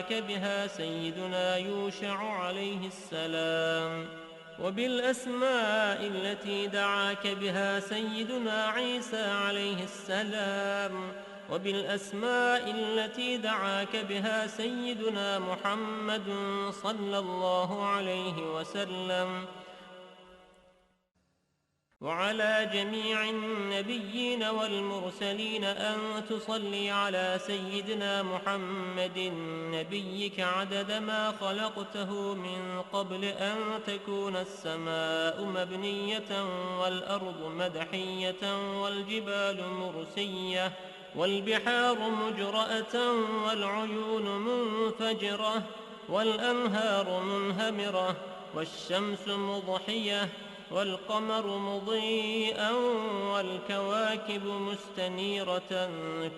دعاك بها سيدنا يوشع عليه السلام، وبالأسماء التي دعاك بها سيدنا عيسى عليه السلام، وبالأسماء التي دعاك بها سيدنا محمد صلى الله عليه وسلم، وعلى جميع النبيين والمرسلين أن تصلي على سيدنا محمد نبيك عدد ما خلقته من قبل أن تكون السماء مبنية والأرض مدحية والجبال مرسية والبحار مجرأة والعيون منفجرة والأنهار منهمرة والشمس مضحية والقمر مضيئا والكواكب مستنيرة.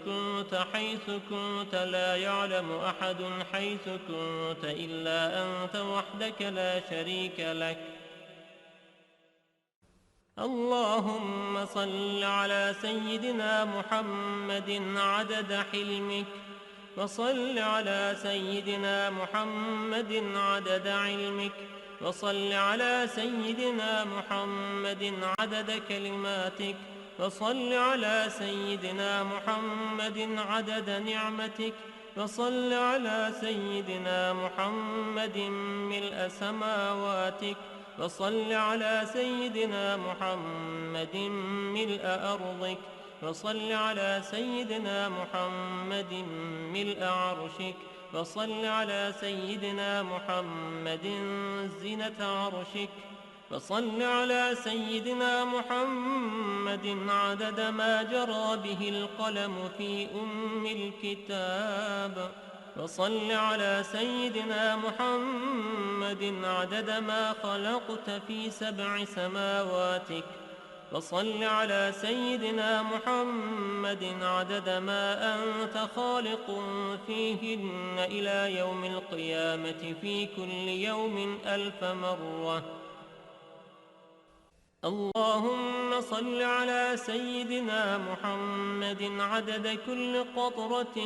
كنت حيث كنت لا يعلم أحد حيث كنت إلا أنت وحدك لا شريك لك. اللهم صل على سيدنا محمد عدد حلمك، وصل على سيدنا محمد عدد علمك، وصل على سيدنا محمد عدد كلماتك، وصل على سيدنا محمد عدد نعمتك، وصل على سيدنا محمد ملء سماواتك، وصل على سيدنا محمد ملء أرضك، وصل على سيدنا محمد ملء عرشك، وصل على سيدنا محمد زينة عرشك، وصل على سيدنا محمد عدد ما جرى به القلم في الكتاب، وصل على سيدنا محمد عدد ما خلقت في 7 سماواتك، وصل على سيدنا محمد عدد ما أنت خالق فيهن إلى يوم القيامة في كل يوم 1000 مرة. اللهم صل على سيدنا محمد عدد كل قطرة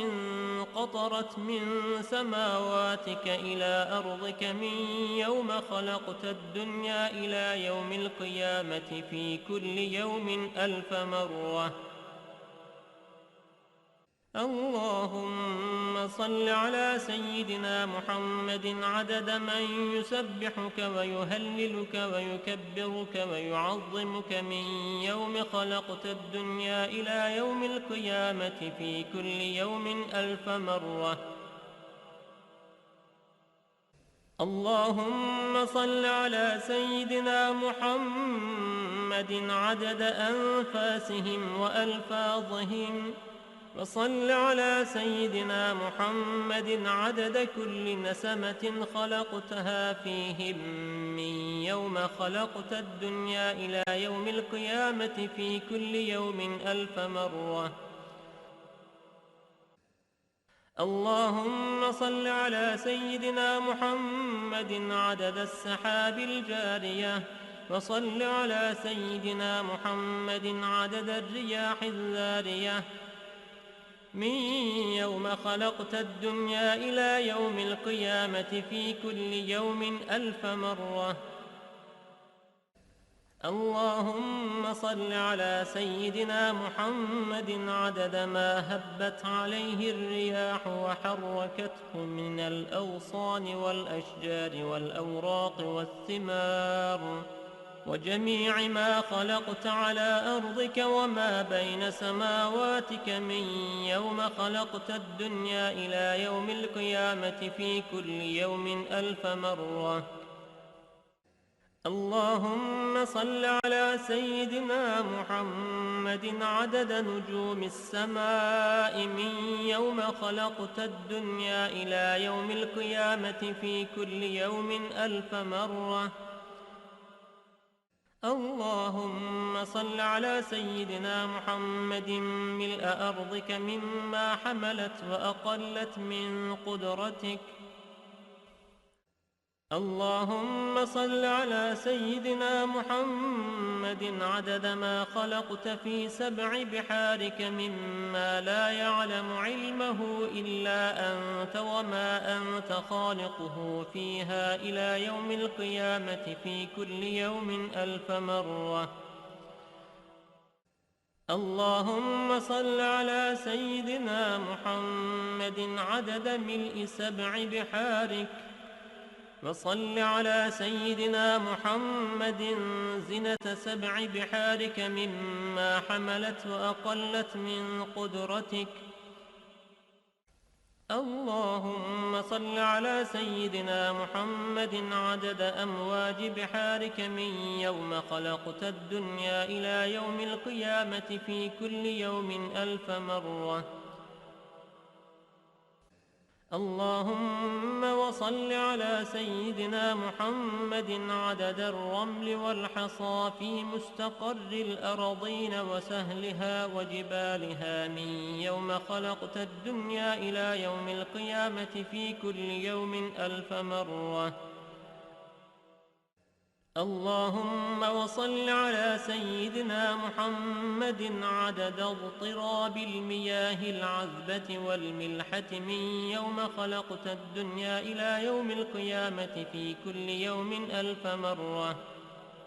قطرت من سماواتك إلى أرضك من يوم خلقت الدنيا إلى يوم القيامة في كل يوم 1000 مرة. اللهم صل على سيدنا محمد عدد من يسبحك ويهللك ويكبرك ويعظمك من يوم خلقت الدنيا إلى يوم القيامة في كل يوم 1000 مرة. اللهم صل على سيدنا محمد عدد أنفاسهم وألفاظهم، وصل على سيدنا محمد عدد كل نسمة خلقتها فيهم من يوم خلقت الدنيا إلى يوم القيامة في كل يوم 1000 مرة. اللهم صل على سيدنا محمد عدد السحاب الجارية، وصل على سيدنا محمد عدد الرياح الذارية من يوم خلقت الدنيا إلى يوم القيامة في كل يوم 1000 مرة. اللهم صل على سيدنا محمد عدد ما هبت عليه الرياح وحركته من الأغصان والأشجار والأوراق والثمار وجميع ما خلقت على أرضك وما بين سماواتك من يوم خلقت الدنيا إلى يوم القيامة في كل يوم 1000 مرة. اللهم صل على سيدنا محمد عدد نجوم السماء من يوم خلقت الدنيا إلى يوم القيامة في كل يوم 1000 مرة. اللهم صل على سيدنا محمد ملء أرضك مما حملت وأقلت من قدرتك. اللهم صل على سيدنا محمد عدد ما خلقت في 7 بحارك مما لا يعلم علمه إلا أنت وما أنت خالقه فيها إلى يوم القيامة في كل يوم 1000 مرة. اللهم صل على سيدنا محمد عدد ملء 7 بحارك، وصل على سيدنا محمد زنة 7 بحارك مما حملت وأقلت من قدرتك. اللهم صل على سيدنا محمد عدد أمواج بحارك من يوم خلقت الدنيا إلى يوم القيامة في كل يوم 1000 مرة. اللهم وصل على سيدنا محمد عدد الرمل والحصى في مستقر الأرضين وسهلها وجبالها من يوم خلقت الدنيا إلى يوم القيامة في كل يوم 1000 مرة. اللهم وصل على سيدنا محمد عدد اضطراب المياه العذبة والملحة من يوم خلقت الدنيا إلى يوم القيامة في كل يوم 1000 مرة.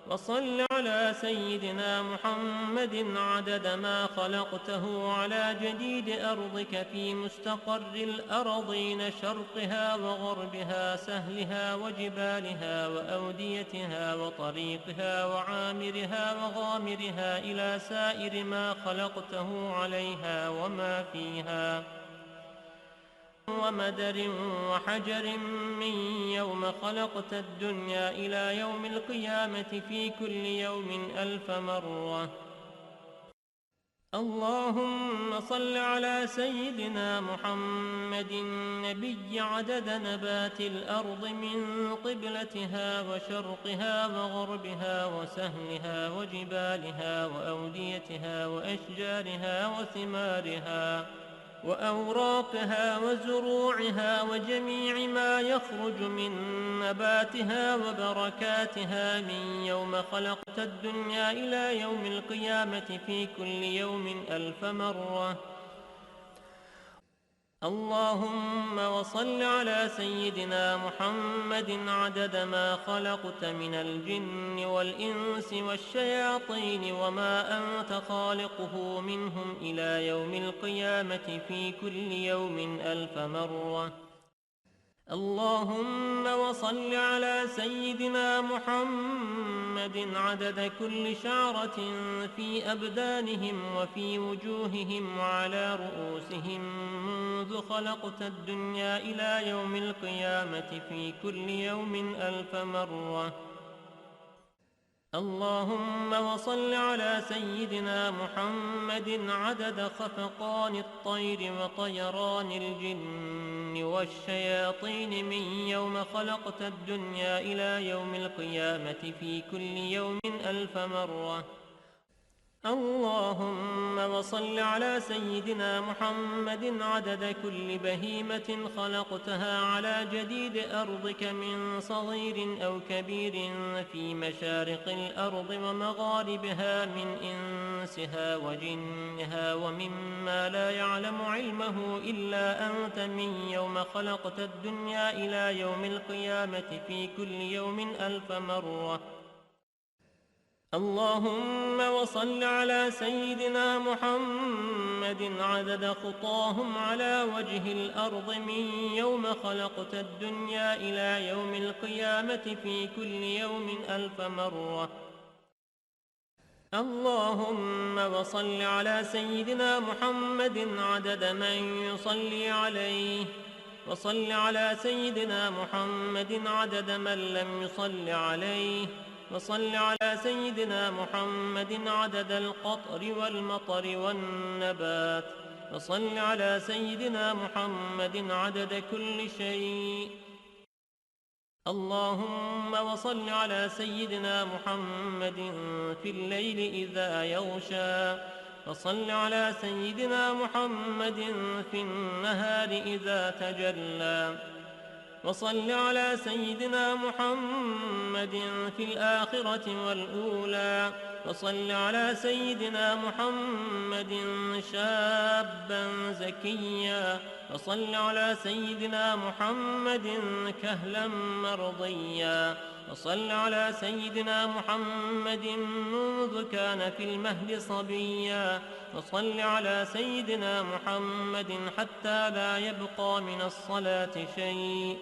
وصل على سيدنا محمد عدد ما خلقته على جديد أرضك في مستقر الأرضين شرقها وغربها سهلها وجبالها وأوديتها وطريقها وعامرها وغامرها إلى سائر ما خلقته عليها وما فيها ومدر وحجر من يوم خلقت الدنيا إلى يوم القيامة في كل يوم 1000 مرة. اللهم صل على سيدنا محمد النبي عدد نبات الأرض من قبلتها وشرقها وغربها وسهلها وجبالها وأوديتها وأشجارها وثمارها وأوراقها وزروعها وجميع ما يخرج من نباتها وبركاتها من يوم خلقت الدنيا إلى يوم القيامة في كل يوم 1000 مرة. اللهم وصل على سيدنا محمد عدد ما خلقت من الجن والإنس والشياطين وما أنت خالقه منهم إلى يوم القيامة في كل يوم 1000 مرة. اللهم وصل على سيدنا محمد عدد كل شعرة في أبدانهم وفي وجوههم وعلى رؤوسهم منذ خلقت الدنيا إلى يوم القيامة في كل يوم 1000 مرة. اللهم وصل على سيدنا محمد عدد خفقان الطير وطيران الجن والشياطين من يوم خلقت الدنيا إلى يوم القيامة في كل يوم 1000 مرة. اللهم وصل على سيدنا محمد عدد كل بهيمة خلقتها على جديد أرضك من صغير أو كبير في مشارق الأرض ومغاربها من إنسها وجنها ومما لا يعلم علمه إلا أنت من يوم خلقت الدنيا إلى يوم القيامة في كل يوم 1000 مرة. اللهم وصل على سيدنا محمد عدد خطاهم على وجه الأرض من يوم خلقت الدنيا إلى يوم القيامة في كل يوم 1000 مرة. اللهم وصل على سيدنا محمد عدد من يصلي عليه، وصل على سيدنا محمد عدد من لم يصل عليه، وصل على سيدنا محمد عدد القطر والمطر والنبات، وصل على سيدنا محمد عدد كل شيء. اللهم وصل على سيدنا محمد في الليل إذا يغشى، وصل على سيدنا محمد في النهار إذا تجلى، وصل على سيدنا محمد في الآخرة والأولى وصل على سيدنا محمد شابا زكيا وصل على سيدنا محمد كهلا مرضيا وصل على سيدنا محمد منذ كان في المهد صبيا وصل على سيدنا محمد حتى لا يبقى من الصلاة شيء.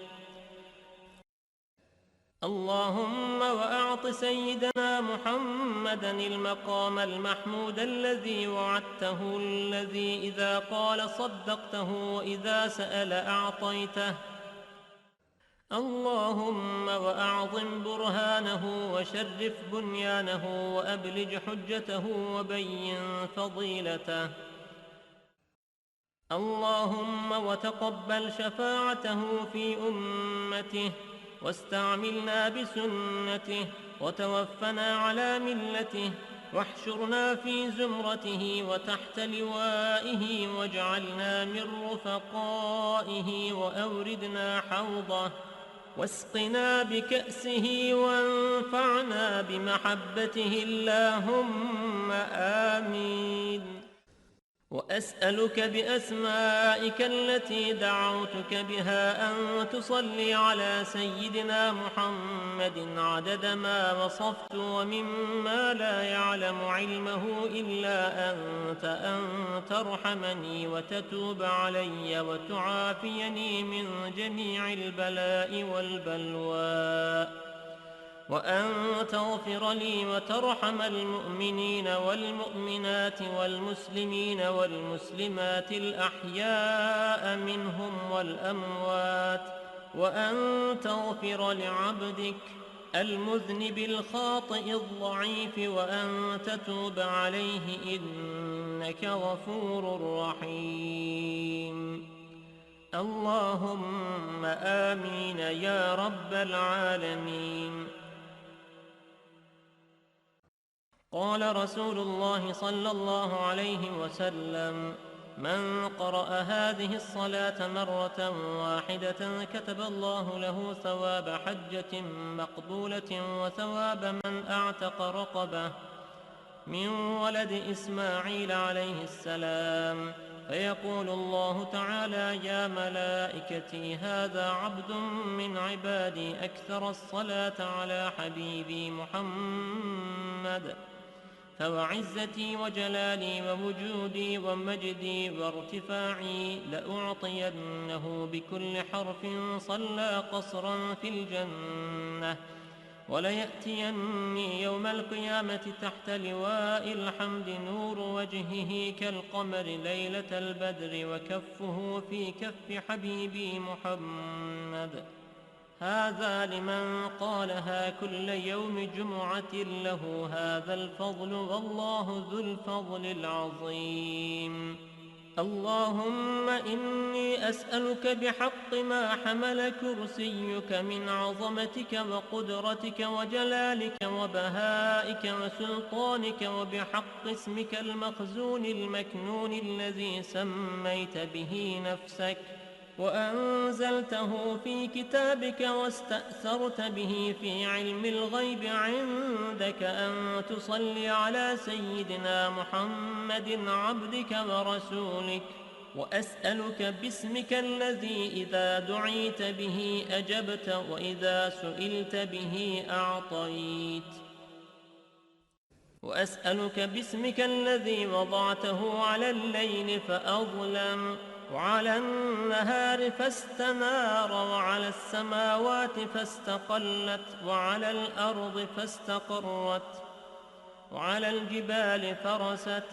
اللهم وأعط سيدنا محمدا المقام المحمود الذي وعدته، الذي إذا قال صدقته وإذا سأل أعطيته. اللهم وأعظم برهانه وشرف بنيانه وأبلج حجته وبين فضيلته. اللهم وتقبل شفاعته في أمته واستعملنا بسنته وتوفنا على ملته واحشرنا في زمرته وتحت لوائه واجعلنا من رفقائه وأوردنا حوضه واسقنا بكأسه وانفعنا بمحبته اللهم آمين. وأسألك بأسمائك التي دعوتك بها أن تصلي على سيدنا محمد عدد ما وصفت ومما لا يعلم علمه إلا أنت، أن ترحمني وتتوب علي وتعافيني من جميع البلاء والبلوى، وأن تغفر لي وترحم المؤمنين والمؤمنات والمسلمين والمسلمات الأحياء منهم والأموات، وأن تغفر لعبدك المذنب الخاطئ الضعيف وأن تتوب عليه إنك غفور رحيم. اللهم آمين يا رب العالمين. قال رسول الله صلى الله عليه وسلم: من قرأ هذه الصلاة مرة واحدة كتب الله له ثواب حجة مقبولة وثواب من أعتق رقبة من ولد إسماعيل عليه السلام. فيقول الله تعالى: يا ملائكتي هذا عبد من عبادي أكثر الصلاة على حبيبي محمد، فوعزتي وجلالي ووجودي ومجدي وارتفاعي لأعطينه بكل حرف صلى قصرا في الجنة، وليأتيني يوم القيامة تحت لواء الحمد نور وجهه كالقمر ليلة البدر وكفه في كف حبيبي محمد. هذا لمن قالها كل يوم جمعة له هذا الفضل، والله ذو الفضل العظيم. اللهم إني أسألك بحق ما حمل كرسيك من عظمتك وقدرتك وجلالك وبهائك وسلطانك، وبحق اسمك المخزون المكنون الذي سميت به نفسك وأنزلته في كتابك واستأثرت به في علم الغيب عندك، أن تصلي على سيدنا محمد عبدك ورسولك. وأسألك باسمك الذي إذا دعيت به أجبت وإذا سئلت به أعطيت. وأسألك باسمك الذي وضعته على الليل فأظلم، وعلى النهار فاستنار، وعلى السماوات فاستقلت، وعلى الأرض فاستقرت، وعلى الجبال فرست،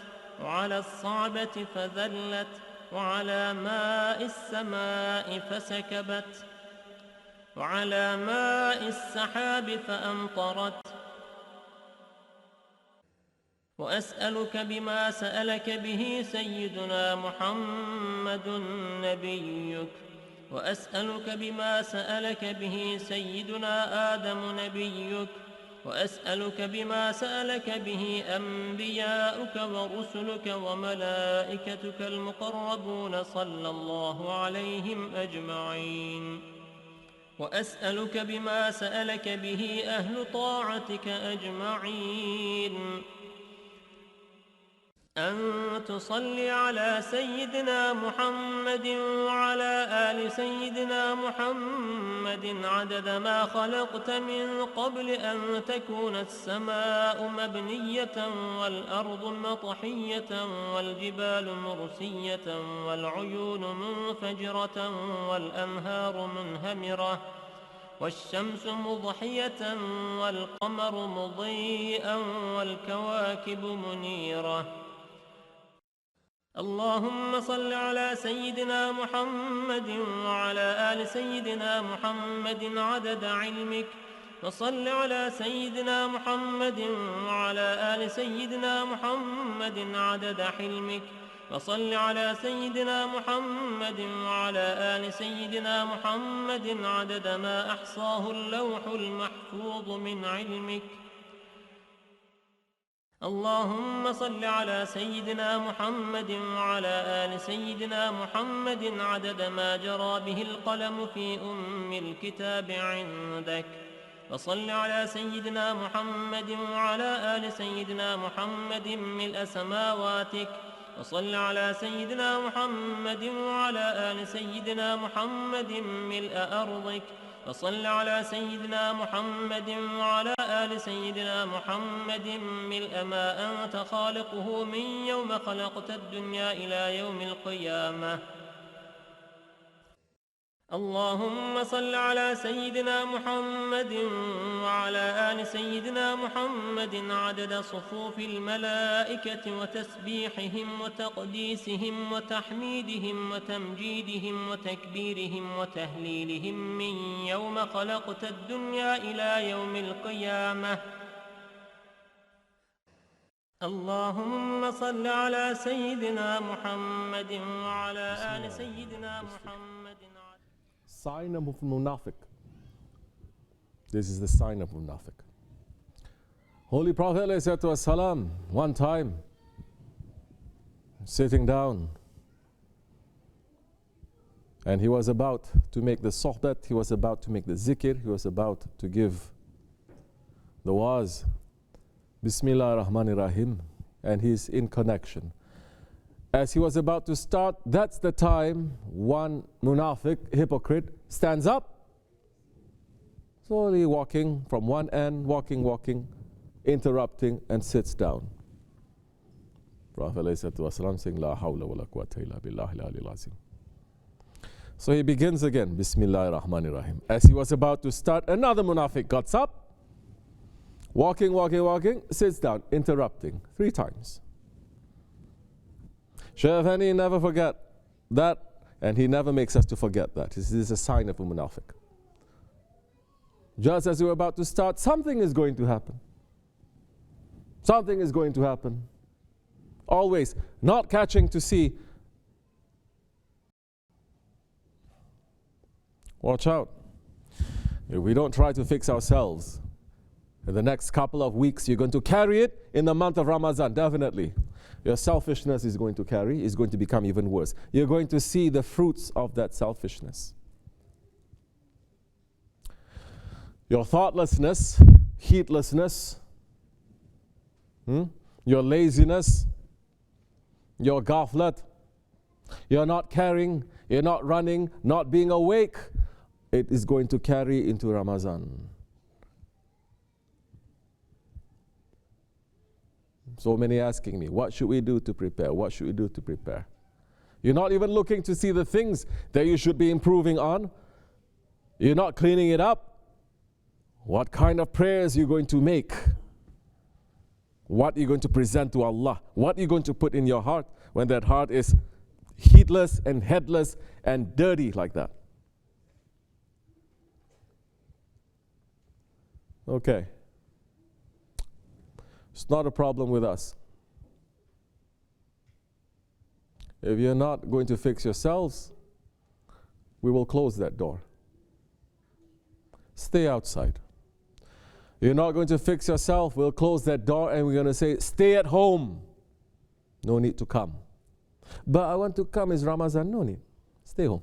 وعلى الصعبة فذلت، وعلى ماء السماء فسكبت، وعلى ماء السحاب فأمطرت. وأسألك بما سألك به سيدنا محمد نبيك، وأسألك بما سألك به سيدنا آدم نبيك، وأسألك بما سألك به أنبياؤك ورسلك وملائكتك المقربون صلى الله عليهم أجمعين. وأسألك بما سألك به أهل طاعتك أجمعين أن تصلي على سيدنا محمد وعلى آل سيدنا محمد عدد ما خلقت من قبل أن تكون السماء مبنية والأرض مطحية والجبال مرسية والعيون منفجرة والأنهار منهمرة والشمس مضحية والقمر مضيئا والكواكب منيرة. اللهم صل على سيدنا محمد وعلى آل سيدنا محمد عدد علمك، وصل على سيدنا محمد وعلى آل سيدنا محمد عدد حلمك، وصل على سيدنا محمد وعلى آل سيدنا محمد عدد ما أحصاه اللوح المحفوظ من علمك. اللهم صل على سيدنا محمد وعلى آل سيدنا محمد عدد ما جرى به القلم في أم الكتاب عندك، وصل على سيدنا محمد وعلى آل سيدنا محمد ملء سماواتك، وصل على سيدنا محمد وعلى آل سيدنا محمد ملء أرضك، وصل على سيدنا محمد وعلى آل سيدنا محمد ملء ما أنت خالقه من يوم خلقت الدنيا إلى يوم القيامة. اللهم صل على سيدنا محمد وعلى آل سيدنا محمد عدد صفوف الملائكة وتسبيحهم وتقديسهم وتحميدهم وتمجيدهم وتكبيرهم وتهليلهم من يوم خلقت الدنيا إلى يوم القيامة. اللهم صل على سيدنا محمد وعلى آل سيدنا محمد. Sign of Munafiq. This is the sign of Munafiq. Holy Prophet ﷺ, one time, sitting down, and he was about to make the sohbat, he was about to make the zikr, he was about to give the waz, Bismillah ar-Rahman ar-Rahim, and he's in connection. As he was about to start, that's the time one munafiq, hypocrite, stands up, slowly walking from one end, walking, interrupting, and sits down. Prophet ﷺ saying, La hawla wa la quwwata illa billahi al-aliyyil azim. So he begins again, Bismillah ar-Rahman ar-Rahim. As he was about to start, another munafiq gets up, walking, sits down, interrupting 3 times. Shaykh Hani never forget that, and he never makes us to forget that. This is a sign of a munafiq. Just as we're about to start, something is going to happen. Something is going to happen. Always not catching to see. Watch out. If we don't try to fix ourselves, in the next couple of weeks, you're going to carry it in the month of Ramadan, definitely. Your selfishness is going to become even worse. You're going to see the fruits of that selfishness. Your thoughtlessness, heedlessness, your laziness, your ghaflat, you're not caring, you're not running, not being awake, it is going to carry into Ramadan. So many asking me, what should we do to prepare? What should we do to prepare? You're not even looking to see the things that you should be improving on. You're not cleaning it up. What kind of prayers are you going to make? What are you going to present to Allah? What are you going to put in your heart when that heart is heedless and headless and dirty like that? Okay. It's not a problem with us. If you're not going to fix yourselves, we will close that door. Stay outside. You're not going to fix yourself, we'll close that door and we're going to say, stay at home. No need to come. But I want to come, it's Ramadan, no need. Stay home.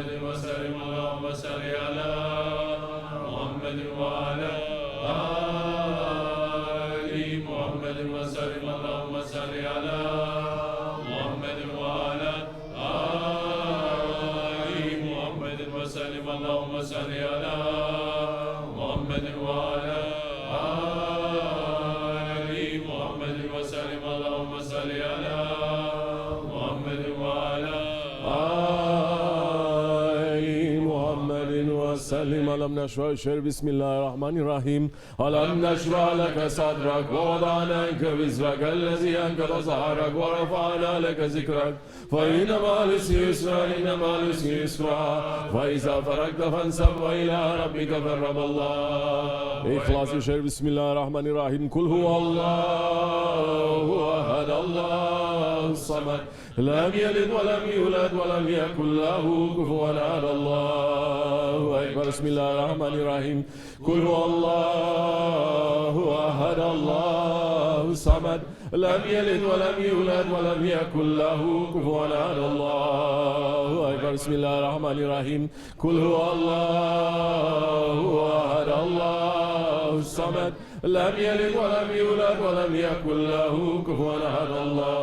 وصل على محمد وعلى آل محمد وسلم اللهم صل على محمد وعلى آل محمد وسلم اللهم صل على محمد وعلى آل محمد وسلم اللهم صل على محمد وعلى آل محمد وسلم. ألم نشرح الشر بسم الله الرحمن الرحيم. ألم نشرح لك صدرك ووضعنا عنك وزرك الذي أنقض ظهرك ورفعنا لك ذكرك فإن مع العسر يسرا إن مع العسر يسرا فإذا فرغت فانصب وإلى ربك فارغب. الله إخلاص الشر بسم الله الرحمن الرحيم. قل هو الله أحد الله الصمد لم يلد ولم يولد ولم يكن له كفوا أحد. الله أكبر. بسم الله الرحمن الرحيم. قل هو الله أحد الله الصمد لم يلد ولم يولد ولم يكن له كفوا أحد. الله أكبر. بسم الله الرحمن الرحيم. قل هو الله أحد الله الصمد لم يلد ولم يولد ولم يكن له كفوا أحد. الله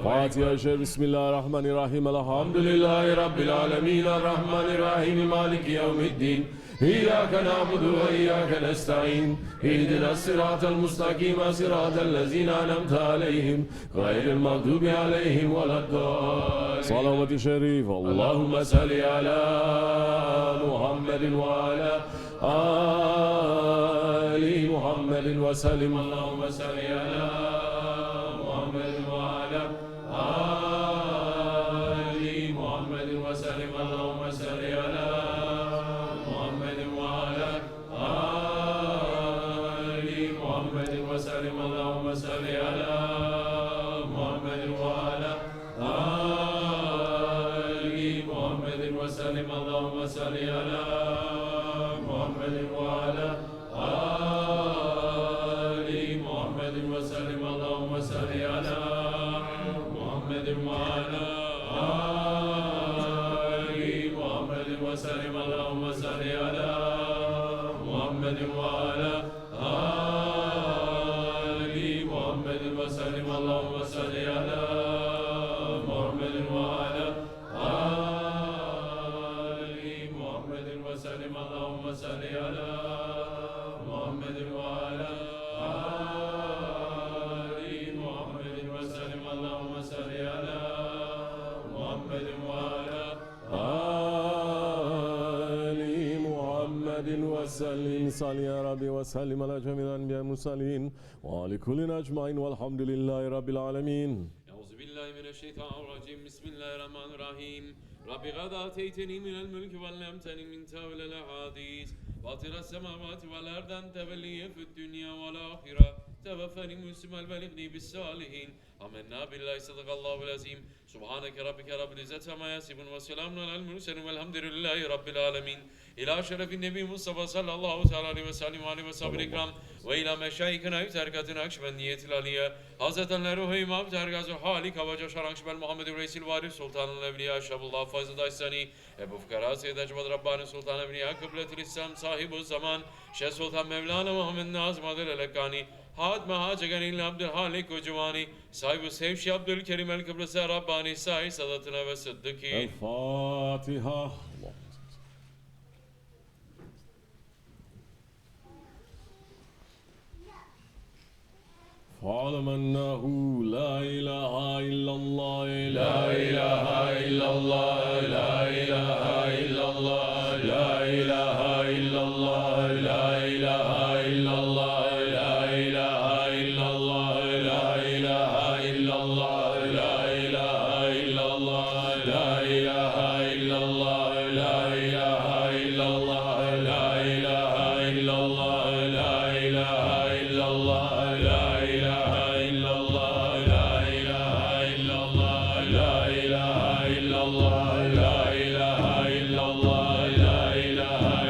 فاتحة الشر بسم الله الرحمن الرحيم. الحمد لله رب العالمين الرحمن الرحيم مالك يوم الدين إياك نعبد وإياك نستعين اهدنا الصراط المستقيم صراط الذين أنعمت عليهم غير المغضوب عليهم ولا الضالين. صلوات الشريف. اللهم صل على محمد وعلى آل محمد وسلم. اللهم صل على محمد وعلى آل محمد وسلم. اللهم صل على محمد وعلى آل محمد وسلم. اللهم صل على محمد وعلى آل محمد وسلم. اللهم صل على محمد وعلى آل محمد وسلم. اللهم صل على محمد وعلى آل محمد وسلم. اللهم صل على محمد وعلى آل محمد وسلم. اللهم صل على محمد وعلى آل محمد وسلم. اللهم صل على محمد وعلى آل محمد وسلم. اللهم صل على محمد وعلى آل محمد وسلم. صل يا ربي وسلم على جميع الأنبياء والمرسلين وعلى كل أجمعين والحمد لله رب العالمين. أعوذ بالله من الشيطان الرجيم. بسم الله الرحمن الرحيم. رب قد آتيتني من الملك وعلمتني من تأويل الأحاديث فاطر السماوات والأرض أنت ولي في الدنيا والآخرة توفني مسلما وبلغني بالصالحين. آمنا بالله صدق الله العظيم. سبحانك ربك رب العزة عما يصفون وسلام على المرسلين والحمد لله رب العالمين. إلى شرف النبي مصطفى صلى الله تعالى عليه وسلم وعلى وصحبه الكرام وإلى مشايخنا وتركاتنا أكشبندية العليا حضرة الروح إمام تركاز حالي كواجه شرنشبل محمد رئيس الوارث سلطان الأولياء شاب الله فايز دايستاني أبو فكرة سيد أجمد رباني سلطان الأولياء قبلة الإسلام صاحب الزمان شيخ سلطان مولانا محمد ناظم الألكاني حاد مهاجر عبد الحالق وجواني صاحب السيف شي عبد الكريم الكبرس رباني ساي سادتنا والصديقين. الفاتحة. فاعلم أنه لا إله إلا الله لا إله إلا الله لا إله إلا الله لا إله إلا الله لا إله إلا الله لا إله إلا الله لا إله إلا الله لا إله إلا الله لا إله إلا الله لا إله إلا الله لا إله إلا الله لا إله إلا الله لا إله إلا الله لا إله إلا الله لا إله إلا الله لا إله إلا الله لا إله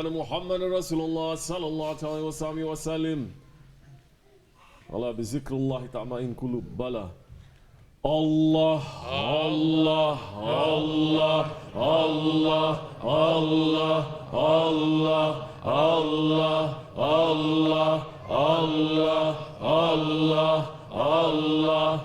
مولانا محمد رسول الله صلى الله عليه وسلم الله بذكر الله تطمئن قلوب بلى الله الله الله الله الله الله الله الله الله الله الله الله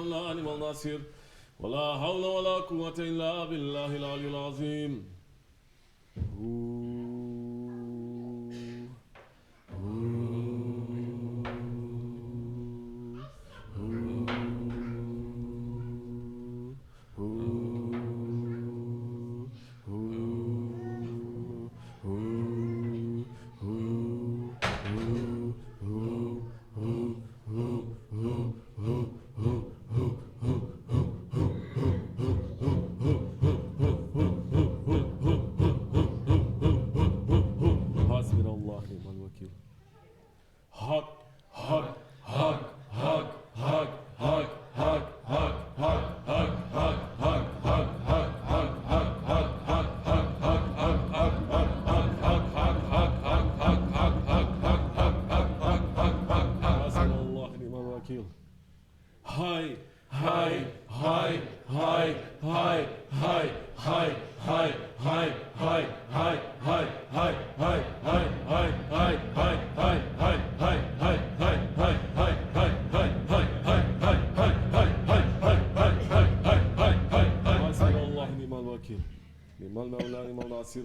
المولى نعم الناصر ولا حول ولا قوة إلا بالله العلي العظيم.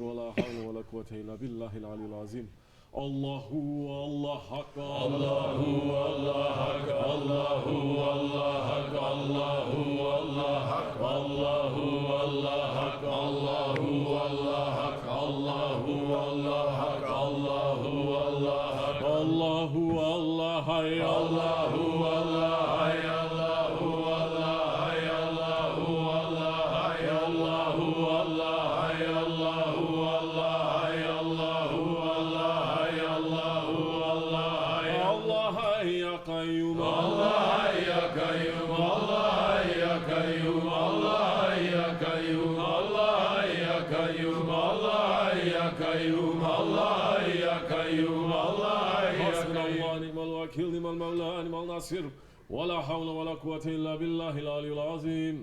ولا حول ولا قوة إلا بالله العلي العظيم. الله الله حق الله الله حق الله الله حق الله الله حق الله الله حق الله الله حق الله الله حق الله الله حق الله الله حي الله الله حي الله الله حي الله الله حي الله الله حي الله قيوم الله يا قيوم الله يا قيوم الله يا قيوم الله يا قيوم الله يا قيوم الله يا قيوم الله حسبنا الله نعم الوكيل نعم المولى نعم الناصر ولا حول ولا قوة إلا بالله العلي العظيم.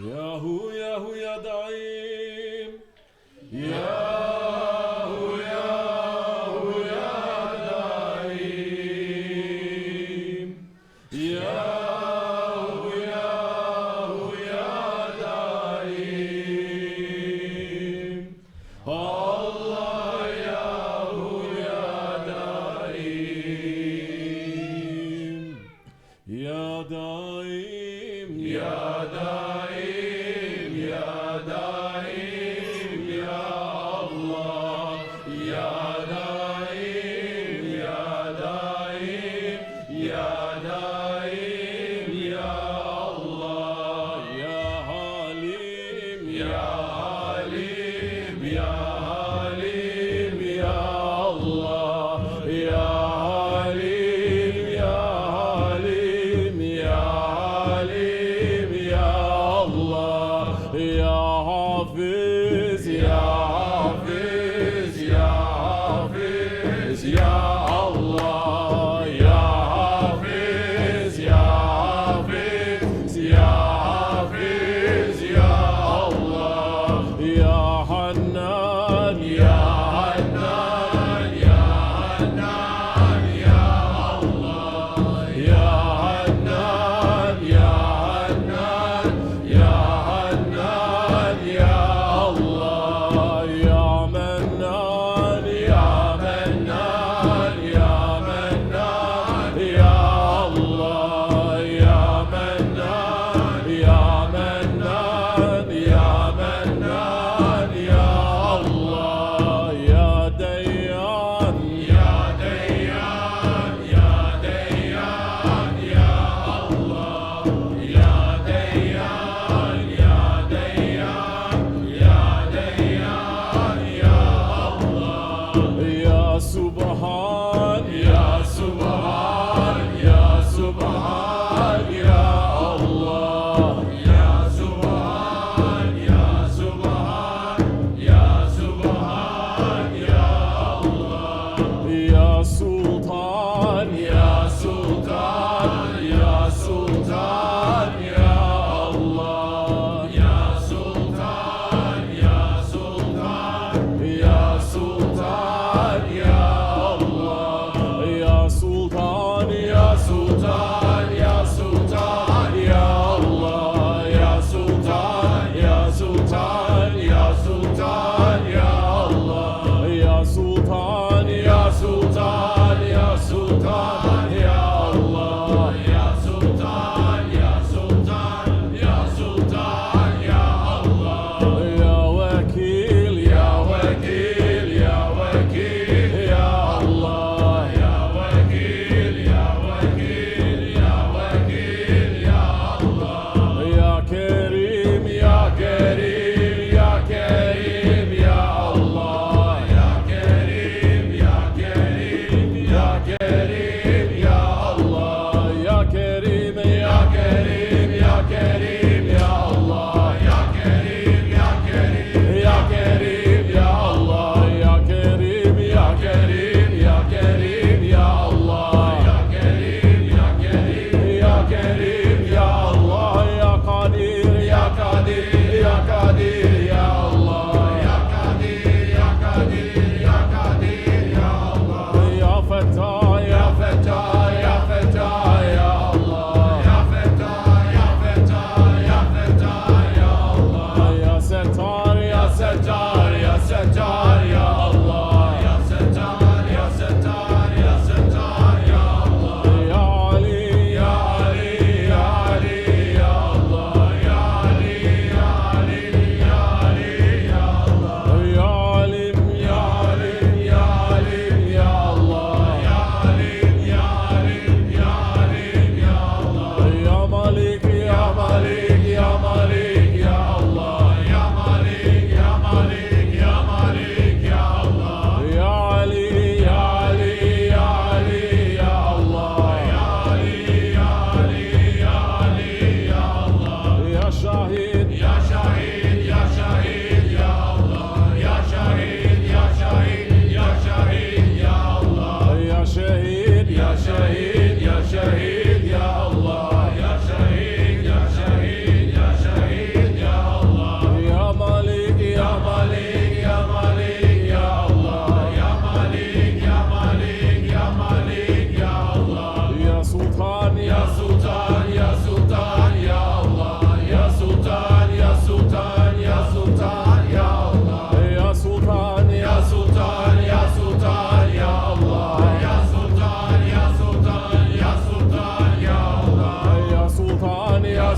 يا هو يا هو يا دعيم يا هو يا هو يا Allah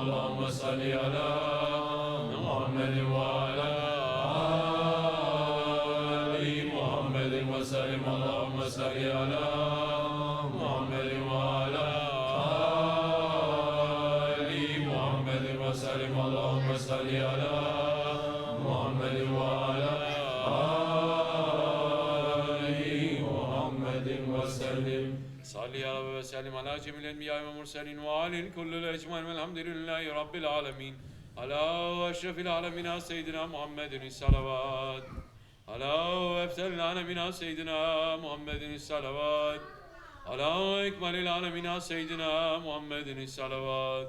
اللهم صل على محمد وعلى آل محمد وسلم اللهم صل على محمد وعلى آل محمد وسلم اللهم صل على محمد وعلى آل محمد وسلم صل يا رب وسلم على جميع الانبياء والمرسلين وعلى الكل الاجمعين والحمد لله رب العالمين على اشرف العالمين سيدنا محمد الصلوات على افضل العالمين سيدنا محمد الصلوات على اكمل العالمين سيدنا محمد الصلوات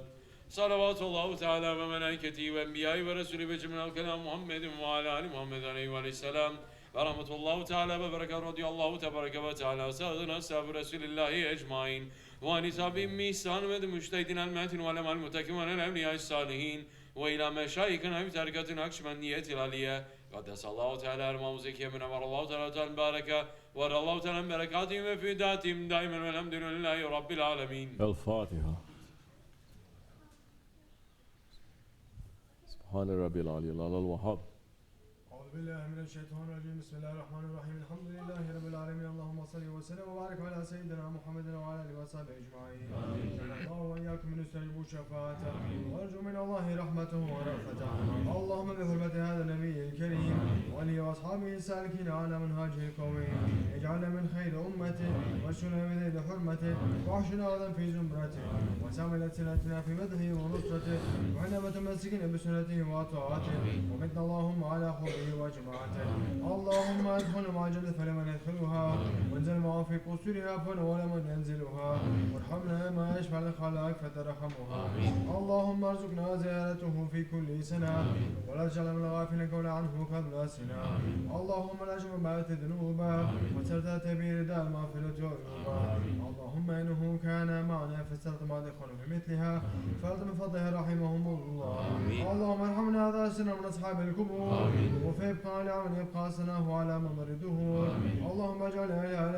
صلوات الله تعالى وملائكته وانبيائه ورسوله وجميع الكلام محمد وعلى ال محمد عليه السلام ورحمة الله تعالى وبركاته رضي الله تبارك وتعالى سادنا أصحاب رسول الله أجمعين وعن تابعين بإحسان والمجتهدين الماتين والعلماء المتقين والأولياء الصالحين وإلى مشايخنا بتركة نقشبندية العليا قدس الله تعالى أرواحهم زكية من أمر الله تعالى البركة ورى الله تعالى بركاتهم وفداتهم دائما والحمد لله رب العالمين. الفاتحة. سبحان ربي العلي العلى الوهاب. بالله من الشيطان الرجيم بسم الله الرحمن الرحيم الحمد لله رب العالمين اللهم صل وسلم وبارك على سيدنا محمد وعلى اله وصحبه اجمعين الله واياكم من نستجيب شفاعته وارجو من الله رحمته ورأفته اللهم بحرمة هذا النبي الكريم وآله واصحابه السالكين على منهاجه القويم اجعلنا من خير امته واشفنا بذيل حرمته واحشنا غدا في زمرته وسامل سنتنا في مدحه ونصرته وعنا متمسكين بسنته وطاعته ومتنا اللهم على حبه وجماعته اللهم ادخل مع الجنة فلمن يدخلها وانزل معه في قصورها فلمن ينزلها وارحمنا ما يشفع الخلائق فترحمها اللهم ارزقنا زيارته في كل سنة ولا تجعل من الغافلين قولا عنه قبل سنة اللهم لا تجعل بعد ذنوبا وترتات برداء المغفرة والعقوبة اللهم انه كان معنا فاسترت ما دخلوا في مثلها فارض من فضله رحمهم الله اللهم ارحمنا هذا السنة من اصحاب القبور وفيبقى على من يبقى سناه على ممر الدهور اللهم اجعل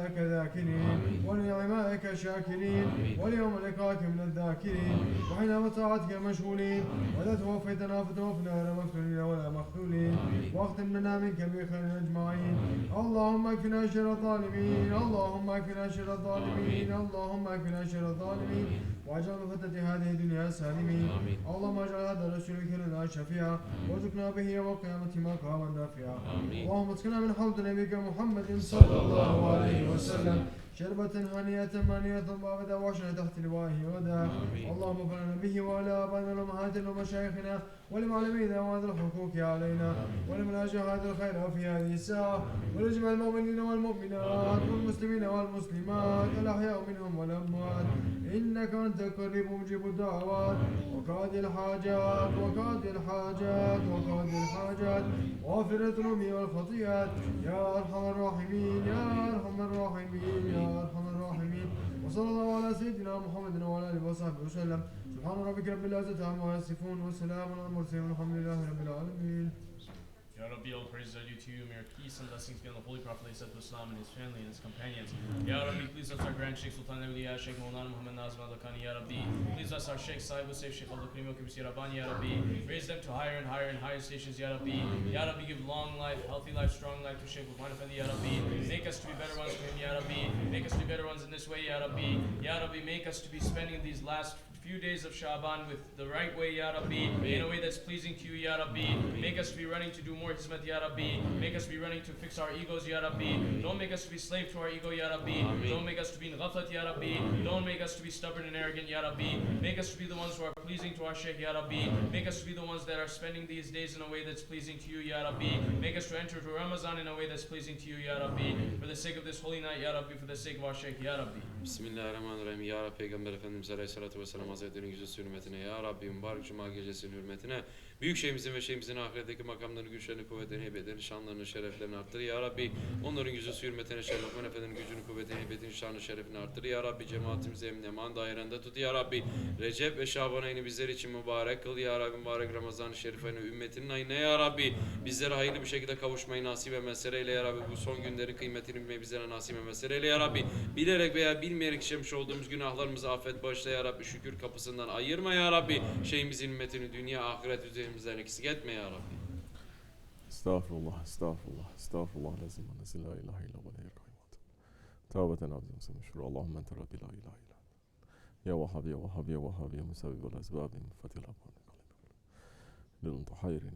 لك ذاكرين ولنعمائك شاكرين وليوم لقائك من الذاكرين وحين بطاعتك مشغولين ولا توفيتنا فتوفنا غير مفتونين ولا مخذولين واختم لنا منك بخير اجمعين اللهم اكفنا شر الظالمين اللهم اكفنا شر الظالمين اللهم اكفنا شر الظالمين واجعل مفتة هذه الدنيا سالمين اللهم اجعل هذا الرسول لنا شفيعا وارزقنا به يوم القيامة مقاما نافعا اللهم اسقنا من حوض نبيك محمد صلى الله عليه وسلم شربة هنيئة مانية بابدا وعشنا تحت لوائه ودا اللهم اغفر لنا به وعلى آبائنا وأمهاتنا ومشايخنا ولمعلمين وذي الحقوق علينا ولمن هذا الخير في هذه الساعة ولجميع المؤمنين والمؤمنات والمسلمين والمسلمات الأحياء منهم والأموات إنك أنت قريب مجيب الدعوات وقاضي الحاجات وقاضي الحاجات وقاضي الحاجات وغافر الذنوب والخطيئات يا أرحم الراحمين يا أرحم الراحمين يا أرحم الراحمين وصلى الله على سيدنا محمد وعلى آله وصحبه وسلم سبحان ربك رب العزة عما يصفون والسلام على المرسلين والحمد لله رب العالمين. Ya Rabbi, all praises are due to you. May our peace and blessings be on the Holy Prophet Islam and his family and his companions. Ya Rabbi, please bless our Grand Sheikh Sultan Awliya, Sheikh Maulana Muhammad Nazim Al-Dakani. Ya Rabbi, please bless our Sheikh Sahib Hussein, Sheikh Al-Karim Al-Kibsi Rabbani. Ya Rabbi, raise them to higher and higher and higher stations. Ya Rabbi, Ya Rabbi, give long life, healthy life, strong life to Sheikh Uthman Effendi. Ya Rabbi, make us to be better ones for him. Ya Rabbi, make us to be better ones in this way. Ya Rabbi, Ya Rabbi, make us to be spending these last few days of Sha'ban with the right way, Ya Rabbi, in a way that's pleasing to you, Ya Rabbi. Make us to be running to do more Hizmat, Ya Rabbi. Make us to be running to fix our egos, Ya Rabbi. Don't make us to be slave to our ego, Ya Rabbi. Don't make us to be in ghaflat, Ya Rabbi. Don't make us to be stubborn and arrogant, Ya Rabbi. Make us to be the ones who are pleasing to our Shaykh, Ya Rabbi. Make us to be the ones that are spending these days in a way that's pleasing to you, Ya Rabbi. Make us to enter to Ramadan in a way that's pleasing to you, Ya Rabbi. For the sake of this holy night, Ya Rabbi. For the sake of our Shaykh, Ya Rabbi. Bismillahirrahmanirrahim. Ya Rabbi, Peygamber Efendimiz Aleyhisselatü Vesselam Hazretleri'nin yüzü hürmetine, Ya Rabbi mübarek Cuma gecesinin hürmetine Büyük şeyimizin ve şeyimizin ahiretteki makamlarını, güçlerini, kuvvetlerini, heybetlerini, şanlarını, şereflerini arttır. Ya Rabbi onların yüzü su hürmetine şeref, Lokman Efendi'nin gücünü, kuvvetini, heybetini, şanını, şerefini arttır. Ya Rabbi cemaatimizi emni eman dairende tut. Ya Rabbi Recep ve Şaban ayını bizler için mübarek kıl. Ya Rabbi mübarek Ramazan-ı Şerif ayını ümmetinin ayına. Ya Rabbi bizlere hayırlı bir şekilde kavuşmayı nasip ve meseleyle. Ya Rabbi bu son günlerin kıymetini bilmeyi bizlere nasip ve meseleyle. Ya Rabbi bilerek veya bilmeyerek işlemiş olduğumuz günahlarımızı affet bağışla. Ya Rabbi şükür kapısından ayırma. Ya Rabbi şeyimizin ümmetini dünya ahiret üzerimizden eksik etme. Ya Rabbi. Estağfurullah, estağfurullah, estağfurullah. Lazım anasın la ilahe illa ve la ilahe Tevbeten azim semeşhur. Allahümme ente Rabbi la ilahe illa. Ya Vahhab, ya Vahhab, ya Vahhab, ya Musabib vel Esbab, ya Mufatil Abban. للمتحيرين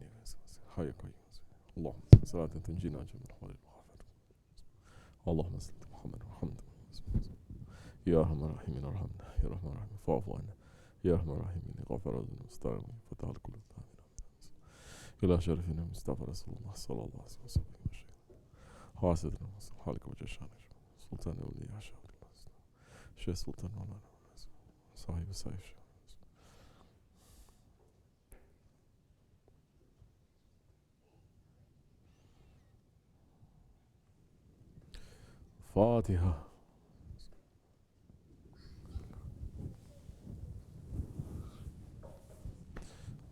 حي قيوم اللهم صلاة تنجينا جميع الأحوال والآفات اللهم صل على محمد وحمد يا أرحم الراحمين ارحمنا يا أرحم الراحمين فاعف عنا يا أرحم الراحمين غفر لنا واستغفر فتح كل إلى شرفنا مصطفى رسول الله صلى الله عليه وسلم حاسدنا وصل حالك وجشان سلطان أولياء شهر الله شيخ سلطان مولانا صاحب السيف فاتحة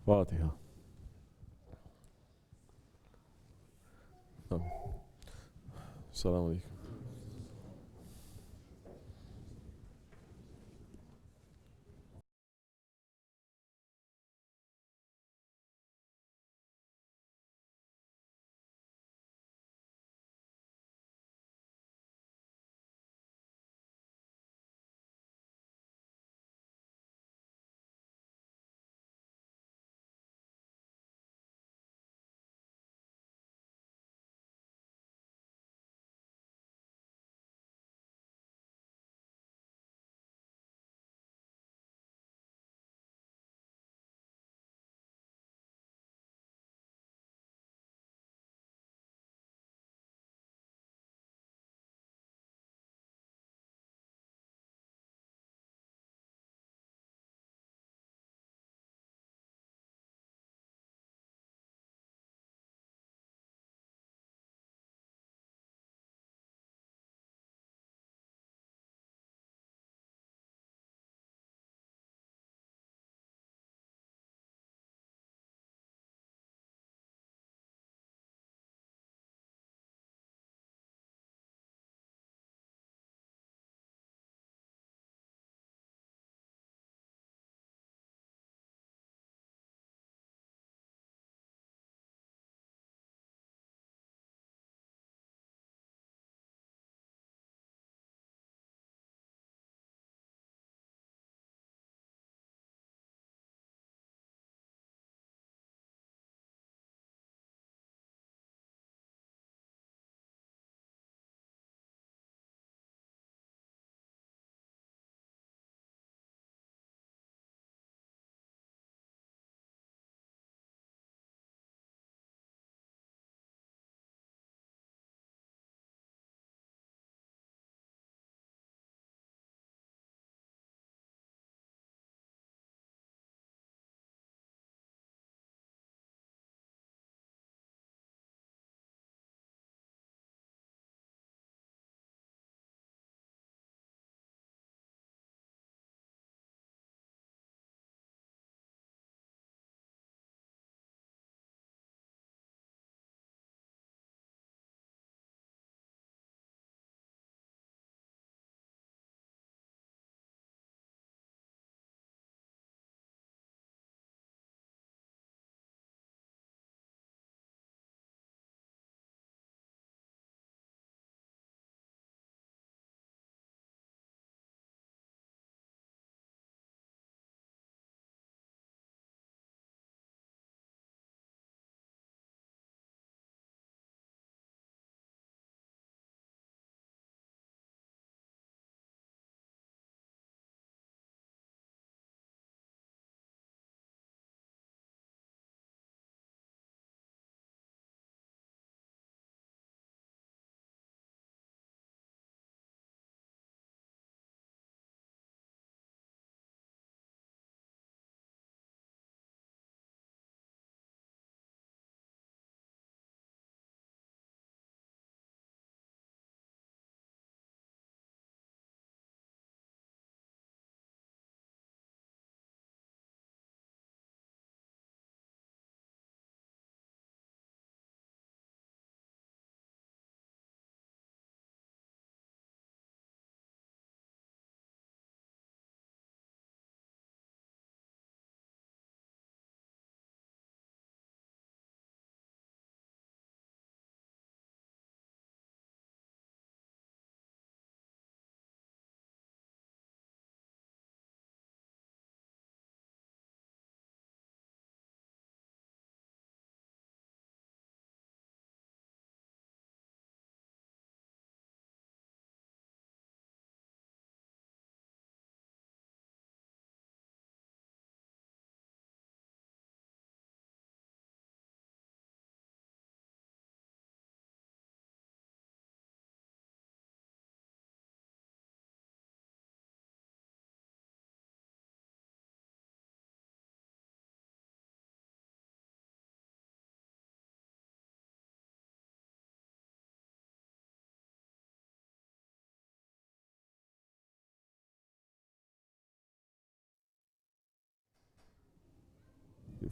فاتحة السلام عليكم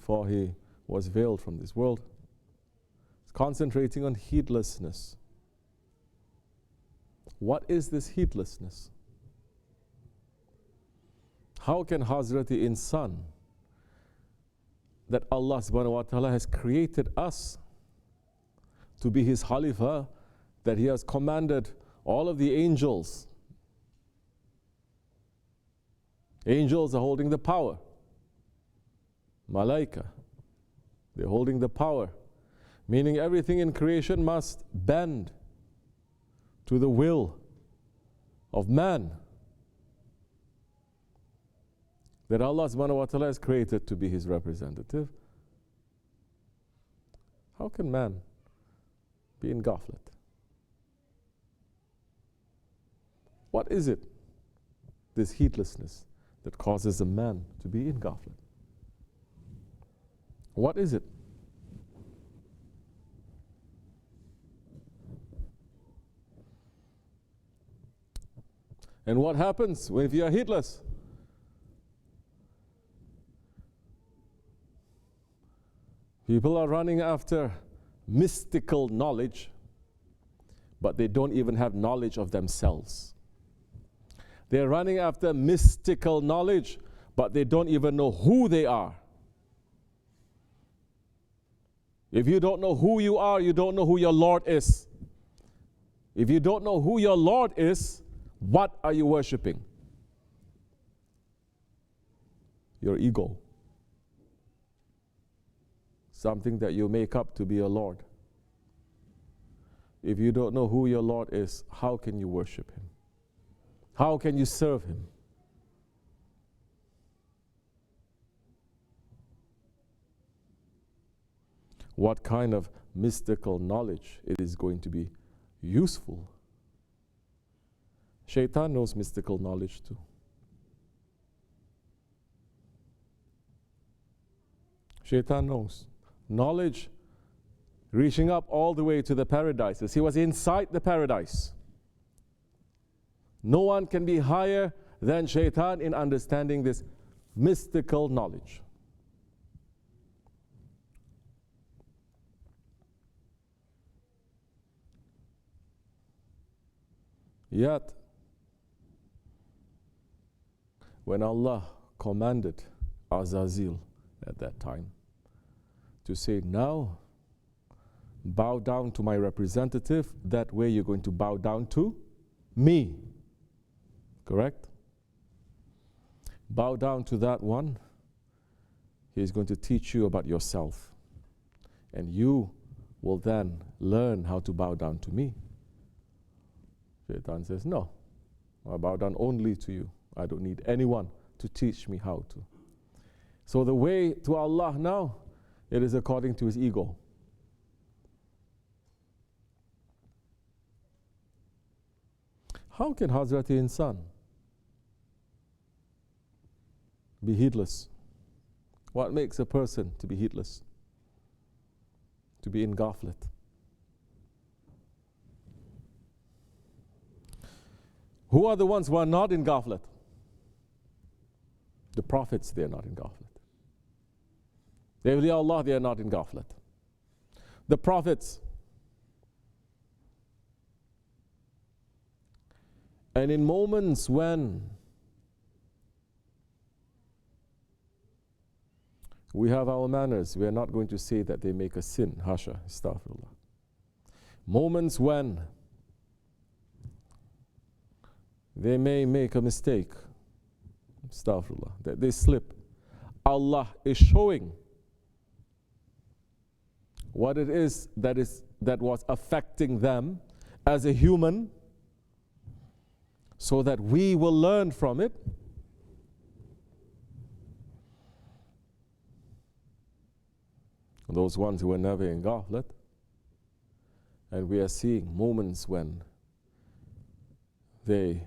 before he was veiled from this world. He's concentrating on heedlessness. What is this heedlessness? How can Hazrati Insan, that Allah subhanahu wa ta'ala has created us to be His Khalifa, that He has commanded all of the angels. Angels are holding the power. Malaika, they're holding the power. Meaning everything in creation must bend to the will of man, that Allah subhanahu wa ta'ala has created to be His representative. How can man be in ghaflat? What is it, this heedlessness, that causes a man to be in ghaflat? What is it? And what happens if you are heedless? People are running after mystical knowledge, but they don't even have knowledge of themselves. They're running after mystical knowledge, but they don't even know who they are. If you don't know who you are, you don't know who your Lord is. If you don't know who your Lord is, what are you worshipping? Your ego. Something that you make up to be your Lord. If you don't know who your Lord is, how can you worship Him? How can you serve Him? What kind of mystical knowledge it is going to be useful? Shaitan knows mystical knowledge too. Shaitan knows. Knowledge reaching up all the way to the paradises. He was inside the paradise. No one can be higher than Shaitan in understanding this mystical knowledge. Yet, when Allah commanded Azazil at that time to say, now bow down to my representative, that way you're going to bow down to me. Correct? Bow down to that one. He's going to teach you about yourself. And you will then learn how to bow down to me. Shaitan says, no, I bow down only to you. I don't need anyone to teach me how to. So the way to Allah now, it is according to his ego. How can Hazrati Insan be heedless? What makes a person to be heedless? To be in ghaflat? Who are the ones who are not in ghaflat? The prophets, they are not in ghaflat. The awliya Allah, they are not in ghaflat. The prophets. And in moments when we have our manners, we are not going to say that they make a sin. Hasha, astaghfirullah. Moments when they may make a mistake, astaghfirullah, that they slip. Allah is showing what it is that was affecting them as a human, so that we will learn from it. Those ones who were never in ghaflat, and we are seeing moments when they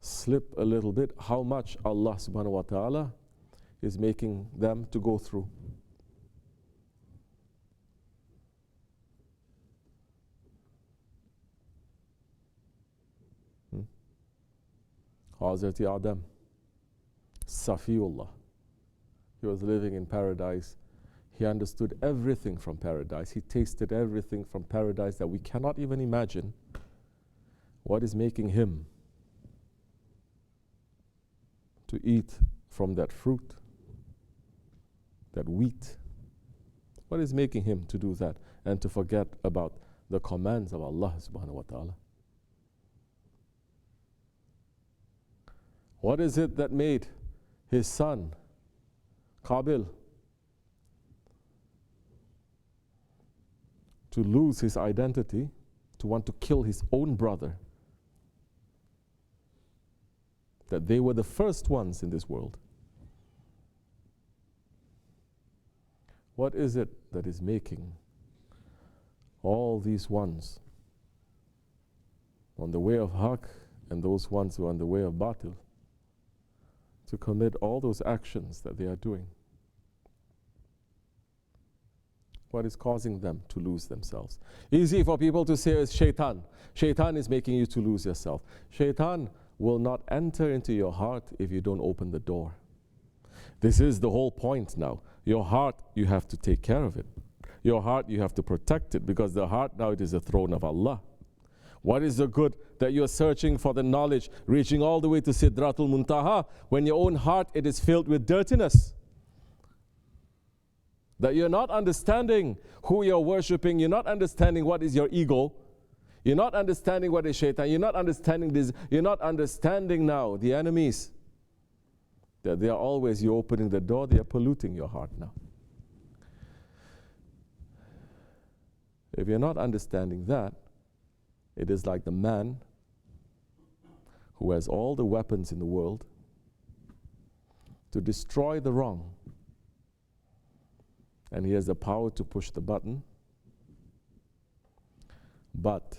slip a little bit, how much Allah subhanahu wa ta'ala is making them to go through. Hazrati Adam, Safiullah, He was living in paradise. He understood everything from paradise. He tasted everything from paradise that we cannot even imagine. What is making him to eat from that fruit, that wheat? What is making him to do that and to forget about the commands of Allah subhanahu wa ta'ala? What is it that made his son, Qabil, to lose his identity, to want to kill his own brother? That they were the first ones in this world. What is it that is making all these ones on the way of haq and those ones who are on the way of batil to commit all those actions that they are doing? What is causing them to lose themselves? Easy for people to say it's shaitan. Shaitan is making you to lose yourself. Shaitan will not enter into your heart if you don't open the door. This is the whole point now. Your heart, you have to take care of it. Your heart, you have to protect it, because the heart now, it is the throne of Allah. What is the good that you're searching for the knowledge, reaching all the way to Sidratul Muntaha, when your own heart, it is filled with dirtiness? That you're not understanding who you're worshipping, you're not understanding what is your ego, you're not understanding what is shaitan, you're not understanding this, you're not understanding now the enemies. That they are always, you're opening the door, they are polluting your heart now. If you're not understanding that, it is like the man who has all the weapons in the world to destroy the wrong. And he has the power to push the button. But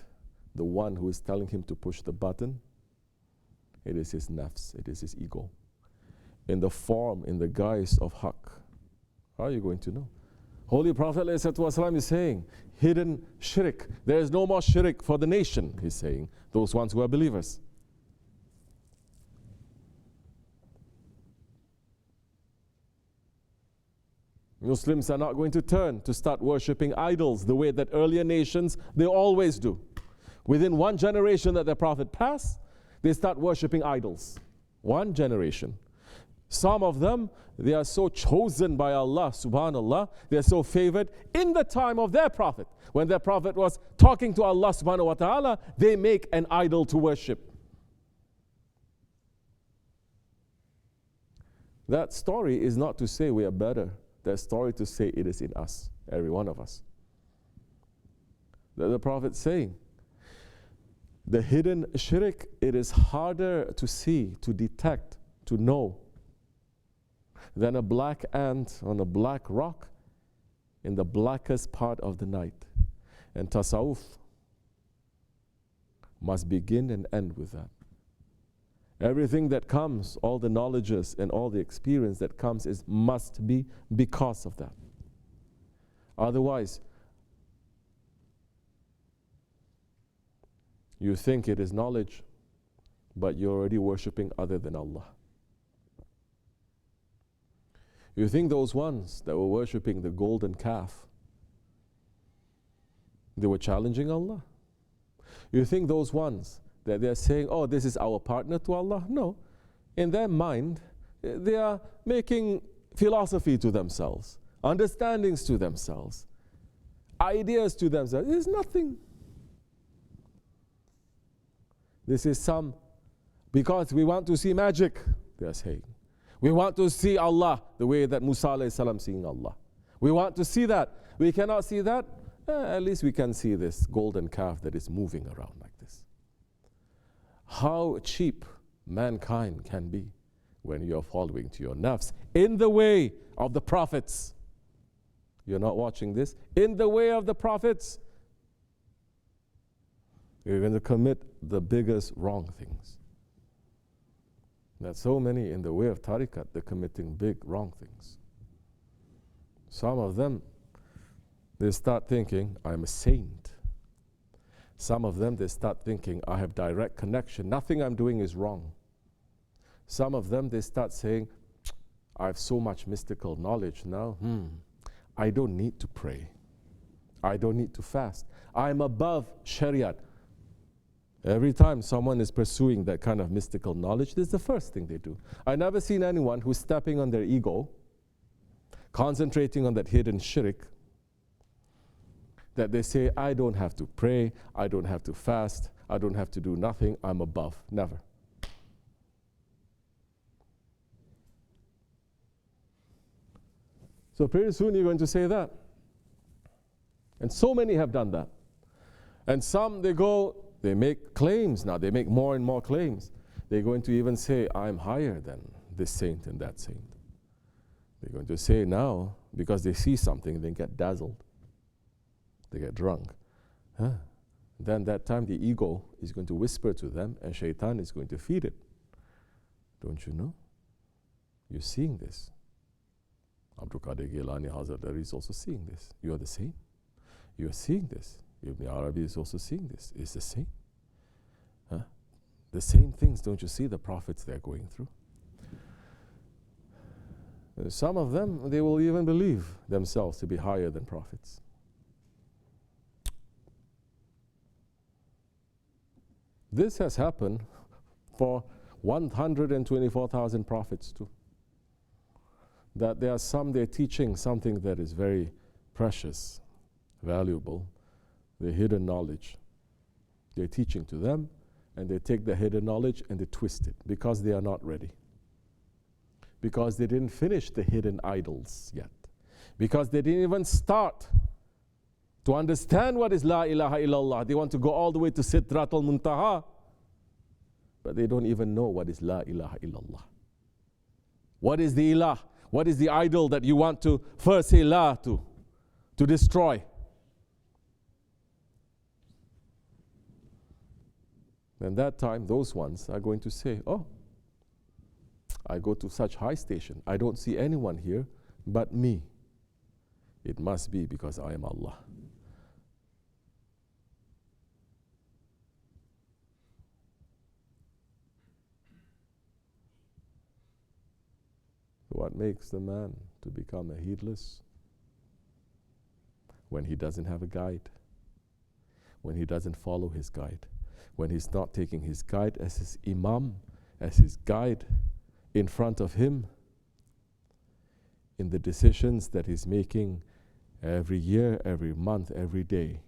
the one who is telling him to push the button, it is his nafs, it is his ego. In the form, in the guise of haqq. How are you going to know? Holy Prophet ﷺ is saying, hidden shirk. There is no more shirk for the nation, he's saying. Those ones who are believers. Muslims are not going to turn to start worshipping idols the way that earlier nations, they always do. Within one generation that the Prophet passed, they start worshipping idols. One generation. Some of them, they are so chosen by Allah, subhanallah, they are so favored in the time of their Prophet. When their Prophet was talking to Allah subhanahu wa ta'ala, they make an idol to worship. That story is not to say we are better. That story to say it is in us, every one of us. The Prophet saying, the hidden shirk, it is harder to see, to detect, to know, than a black ant on a black rock in the blackest part of the night. And tasawwuf must begin and end with that. Everything that comes, all the knowledges and all the experience that comes must be because of that. Otherwise, you think it is knowledge, but you're already worshipping other than Allah. You think those ones that were worshipping the golden calf, they were challenging Allah? You think those ones that they're saying, oh, this is our partner to Allah? No. In their mind, they are making philosophy to themselves, understandings to themselves, ideas to themselves. There's nothing. This is because we want to see magic, they are saying. We want to see Allah the way that Musa alayhi salam seeing Allah. We want to see that. We cannot see that. At least we can see this golden calf that is moving around like this. How cheap mankind can be when you're following to your nafs in the way of the prophets. You're not watching this? In the way of the prophets, you're going to commit the biggest wrong things. That so many in the way of tariqat, they're committing big wrong things. Some of them, they start thinking, I'm a saint. Some of them, they start thinking, I have direct connection. Nothing I'm doing is wrong. Some of them, they start saying, I have so much mystical knowledge now. I don't need to pray. I don't need to fast. I'm above Shariat. Every time someone is pursuing that kind of mystical knowledge, this is the first thing they do. I've never seen anyone who's stepping on their ego, concentrating on that hidden shirk, that they say, I don't have to pray, I don't have to fast, I don't have to do nothing, I'm above. Never. So pretty soon you're going to say that. And so many have done that. And some, they make claims now. They make more and more claims. They're going to even say, I'm higher than this saint and that saint. They're going to say now, because they see something, they get dazzled. They get drunk. Then that time the ego is going to whisper to them and shaitan is going to feed it. Don't you know? You're seeing this. Abdul Qadir Gilani Hazrat is also seeing this. You are the same. You are seeing this. Ibn Arabi is also seeing this. It's the same. The same things, don't you see the prophets they're going through? Some of them, they will even believe themselves to be higher than prophets. This has happened for 124,000 prophets too. That there are some, they're teaching something that is very precious, valuable, the hidden knowledge. They're teaching to them, and they take the hidden knowledge and they twist it because they are not ready. Because they didn't finish the hidden idols yet. Because they didn't even start to understand what is La ilaha illallah. They want to go all the way to Sidratul Muntaha, but they don't even know what is La ilaha illallah. What is the ilah? What is the idol that you want to first say La to destroy? And that time, those ones are going to say, oh, I go to such high station. I don't see anyone here but me. It must be because I am Allah. What makes the man to become a heedless? When he doesn't have a guide. When he doesn't follow his guide. When he's not taking his guide as his imam, as his guide in front of him in the decisions that he's making every year, every month, every day.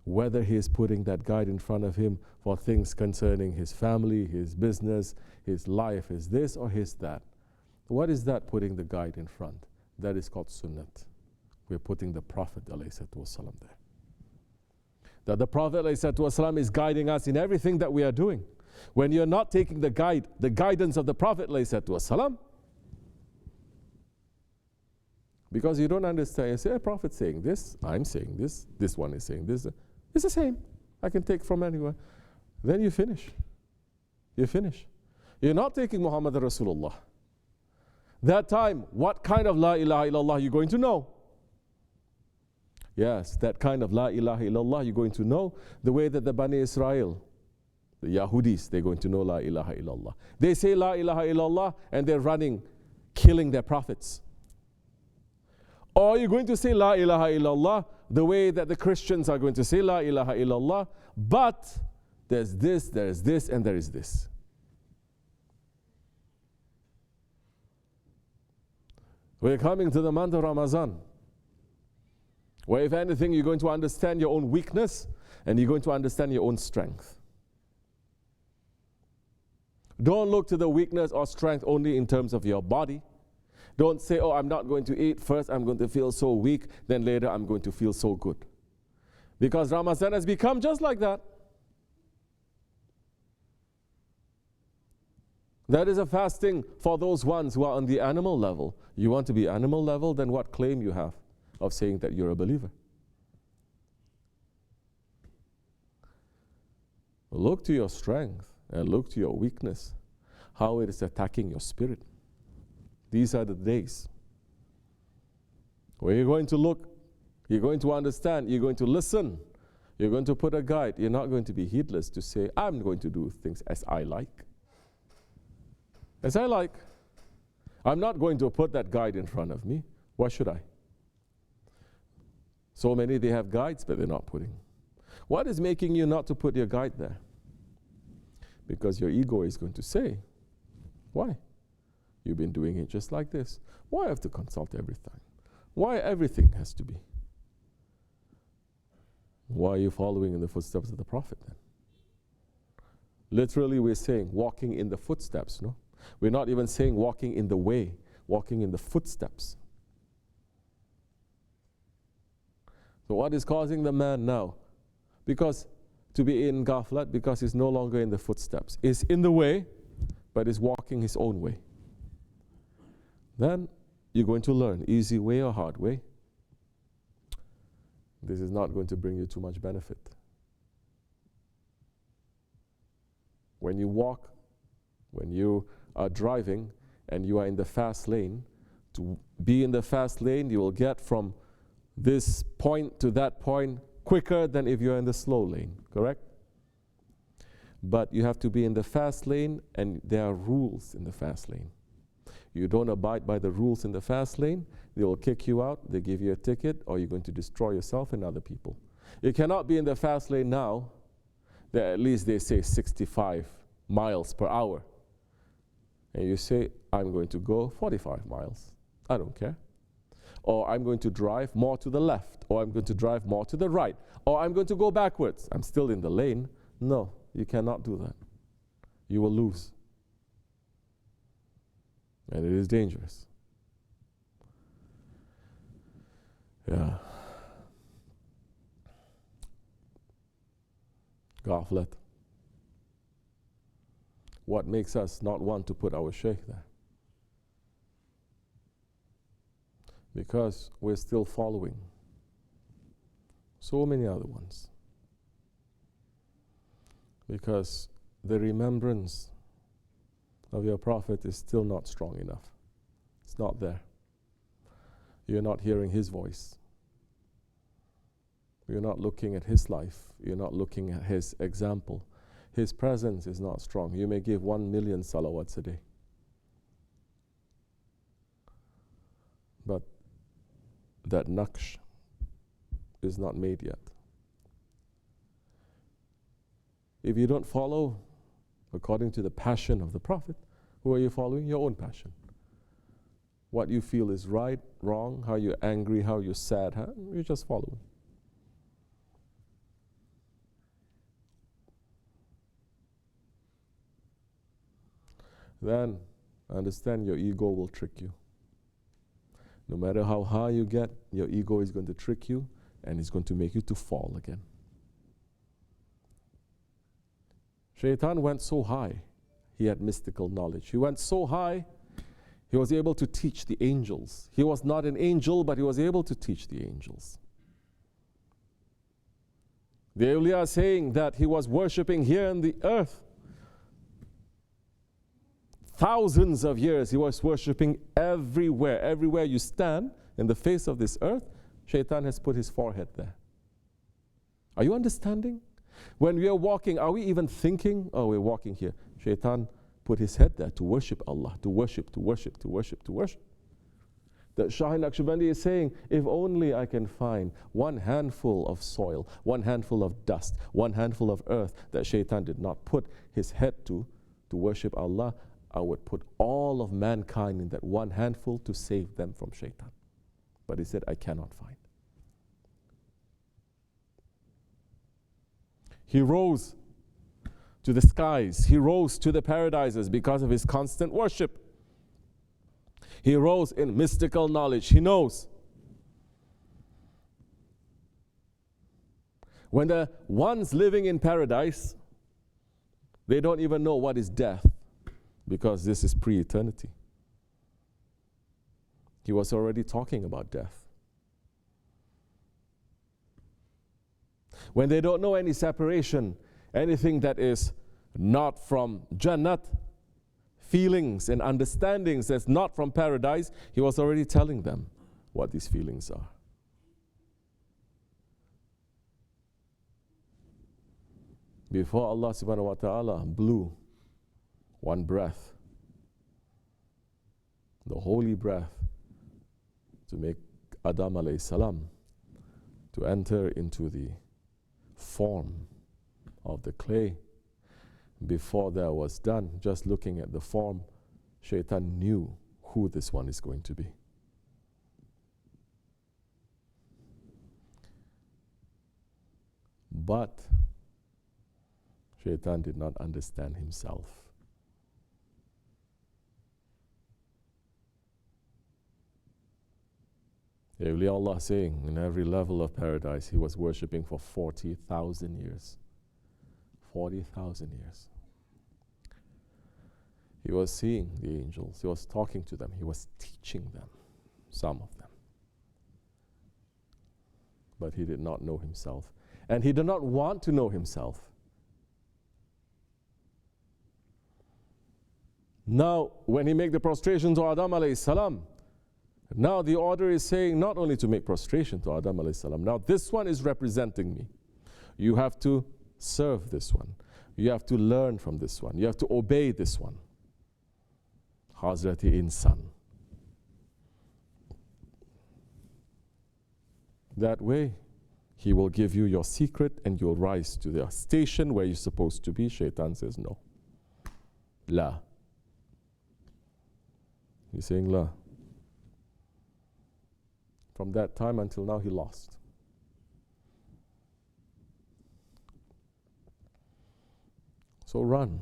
Whether he is putting that guide in front of him for things concerning his family, his business, his life, his this or his that. What is that putting the guide in front? That is called sunnat. We're putting the Prophet ﷺ there. That the Prophet ﷺ is guiding us in everything that we are doing. When you're not taking the guidance of the Prophet ﷺ, because you don't understand, you say, a Prophet saying this, I'm saying this one is saying this. It's the same. I can take from anywhere. Then you finish. You finish. You're not taking Muhammad Rasulullah. That time, what kind of La ilaha illallah you're going to know? Yes, that kind of La ilaha illallah you're going to know the way that the Bani Israel, the Yahudis, they're going to know La ilaha illallah. They say La ilaha illallah and they're running, killing their prophets. Or you're going to say La ilaha illallah the way that the Christians are going to say La ilaha illallah, but there's this, and there is this. We're coming to the month of Ramadan, where if anything, you're going to understand your own weakness and you're going to understand your own strength. Don't look to the weakness or strength only in terms of your body. Don't say, oh, I'm not going to eat. First, I'm going to feel so weak. Then later, I'm going to feel so good. Because Ramadan has become just like that. That is a fasting for those ones who are on the animal level. You want to be animal level, then what claim you have of saying that you're a believer? Look to your strength and look to your weakness, how it is attacking your spirit. These are the days where you're going to look, you're going to understand, you're going to listen, you're going to put a guide. You're not going to be heedless to say, I'm going to do things as I like. As I like. I'm not going to put that guide in front of me. Why should I? So many, they have guides, but they're not putting. What is making you not to put your guide there? Because your ego is going to say, why? You've been doing it just like this. Why have to consult every time? Why everything has to be? Why are you following in the footsteps of the Prophet then? Literally, we're saying walking in the footsteps, no? We're not even saying walking in the way, walking in the footsteps. So what is causing the man now? Because to be in ghaflat, because he's no longer in the footsteps. He's in the way, but he's walking his own way. Then you're going to learn easy way or hard way. This is not going to bring you too much benefit. When you walk, when you are driving and you are in the fast lane, to be in the fast lane, you will get from this point to that point quicker than if you're in the slow lane, correct? But you have to be in the fast lane, and there are rules in the fast lane. You don't abide by the rules in the fast lane, they will kick you out, they give you a ticket, or you're going to destroy yourself and other people. You cannot be in the fast lane now, that at least they say 65 miles per hour. And you say, I'm going to go 45 miles. I don't care. Or I'm going to drive more to the left, or I'm going to drive more to the right, or I'm going to go backwards. I'm still in the lane. No, you cannot do that. You will lose. And it is dangerous. Yeah. Ghaflat. What makes us not want to put our shaykh there? Because we're still following so many other ones. Because the remembrance of your Prophet is still not strong enough. It's not there. You're not hearing his voice. You're not looking at his life. You're not looking at his example. His presence is not strong. You may give 1 million salawats a day. But that naqsh is not made yet. If you don't follow according to the passion of the Prophet, who are you following? Your own passion. What you feel is right, wrong, how you're angry, how you're sad, you're just following. Then understand your ego will trick you. No matter how high you get, your ego is going to trick you, and it's going to make you to fall again. Shaitan went so high, he had mystical knowledge. He went so high, he was able to teach the angels. He was not an angel, but he was able to teach the angels. The awliya are saying that he was worshipping here on the earth. Thousands of years he was worshipping everywhere. Everywhere you stand in the face of this earth, Shaitan has put his forehead there. Are you understanding? When we are walking, are we even thinking, oh, we're walking here? Shaitan put his head there to worship Allah, to worship, to worship, to worship, to worship. That Shahin Naqshbandi is saying, if only I can find one handful of soil, one handful of dust, one handful of earth that Shaitan did not put his head to worship Allah, I would put all of mankind in that one handful to save them from Shaitan. But he said, I cannot find. He rose to the skies. He rose to the paradises because of his constant worship. He rose in mystical knowledge. He knows. When the ones living in paradise, they don't even know what is death, because this is pre-eternity. He was already talking about death. When they don't know any separation, anything that is not from Jannat, feelings and understandings that's not from paradise, he was already telling them what these feelings are. Before Allah subhanahu wa ta'ala blew one breath, the holy breath, to make Adam alayhi salam to enter into the form of the clay. Before that was done, just looking at the form, Shaitan knew who this one is going to be. But Shaitan did not understand himself. Awliya Allah saying in every level of paradise he was worshipping for 40,000 years. 40,000 years. He was seeing the angels, he was talking to them, he was teaching them, some of them. But he did not know himself. And he did not want to know himself. Now, when he made the prostration to Adam alayhi salam, now the order is saying not only to make prostration to Adam alayhi salam, now this one is representing me. You have to serve this one. You have to learn from this one. You have to obey this one. Hazrati Insan. That way, he will give you your secret and you'll rise to the station where you're supposed to be. Shaitan says no. La. He's saying la. From that time until now, he lost. So run.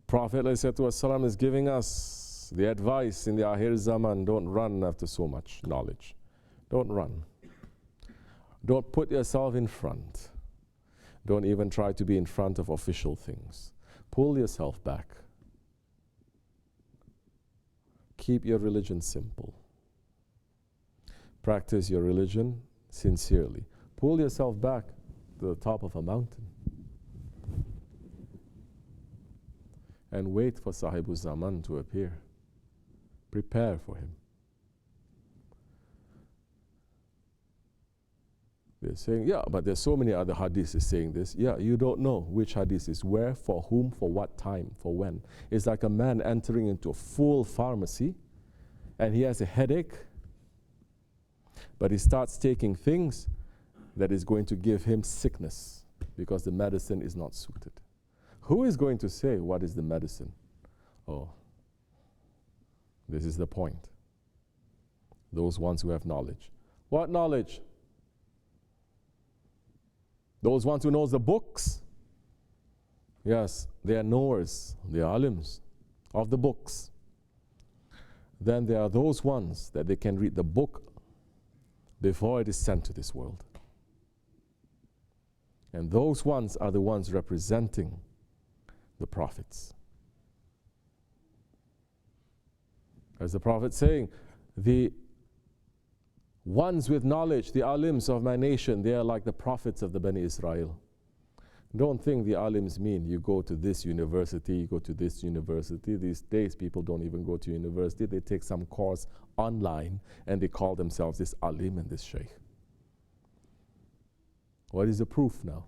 Prophet ﷺ is giving us the advice in the Akhir Zaman, don't run after so much knowledge. Don't run. Don't put yourself in front. Don't even try to be in front of official things. Pull yourself back. Keep your religion simple. Practice your religion sincerely. Pull yourself back to the top of a mountain and wait for Sahibu Zaman to appear. Prepare for him. They're saying, yeah, but there's so many other hadiths saying this. Yeah, you don't know which hadith is where, for whom, for what time, for when. It's like a man entering into a full pharmacy and he has a headache, but he starts taking things that is going to give him sickness because the medicine is not suited. Who is going to say what is the medicine? Oh, this is the point. Those ones who have knowledge. What knowledge? Those ones who knows the books. Yes, they are knowers, they are alims of the books. Then there are those ones that they can read the book before it is sent to this world. And those ones are the ones representing the prophets. As the Prophet saying, the ones with knowledge, the alims of my nation, they are like the prophets of the Bani Israel. Don't think the alims mean you go to this university, you go to this university. These days people don't even go to university. They take some course online and they call themselves this alim and this sheikh. What is the proof now?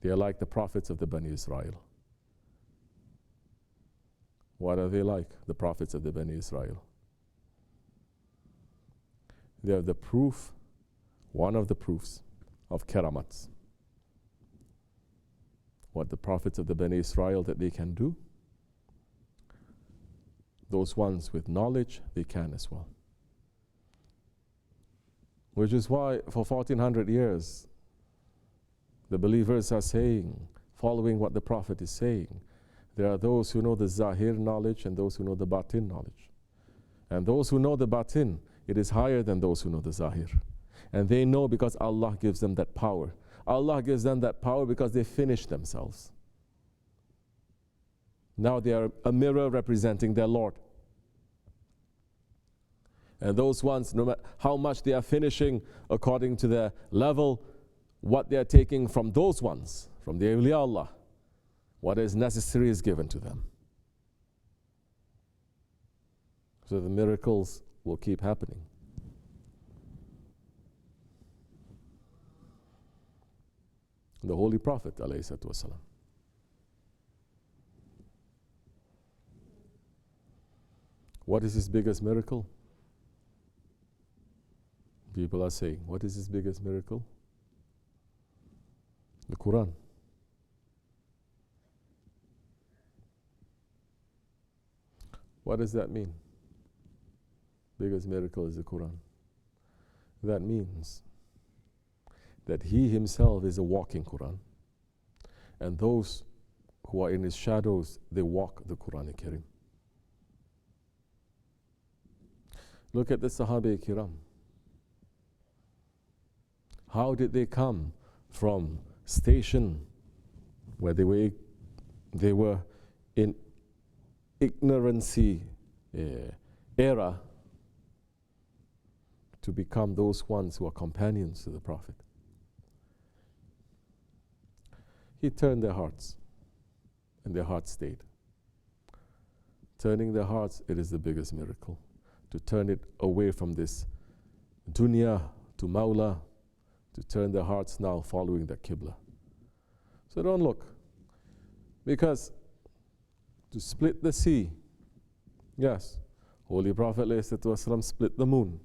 They are like the prophets of the Bani Israel. What are they like? The prophets of the Bani Israel. They are the proof, one of the proofs of karamats. What the prophets of the Bani Israel that they can do, those ones with knowledge, they can as well. Which is why for 1400 years, the believers are saying, following what the Prophet is saying, there are those who know the Zahir knowledge and those who know the Batin knowledge. And those who know the Batin, it is higher than those who know the Zahir. And they know because Allah gives them that power. Allah gives them that power because they finished themselves. Now they are a mirror representing their Lord. And those ones, no matter how much they are finishing according to their level, what they are taking from those ones, from the awliya Allah, what is necessary is given to them. So the miracles will keep happening. The Holy Prophet ﷺ. What is his biggest miracle? People are saying, what is his biggest miracle? The Quran. What does that mean? Biggest miracle is the Quran. That means that he himself is a walking Quran. And those who are in his shadows, they walk the Quran al-Karim. Look at the Sahaba Kiram. How did they come from station where they were in ignorancy era to become those ones who are companions to the Prophet? He turned their hearts, and their hearts stayed. Turning their hearts, it is the biggest miracle. To turn it away from this dunya to Mawla, to turn their hearts now following the Qibla. So don't look. Because to split the sea, yes, Holy Prophet ﷺ split the moon.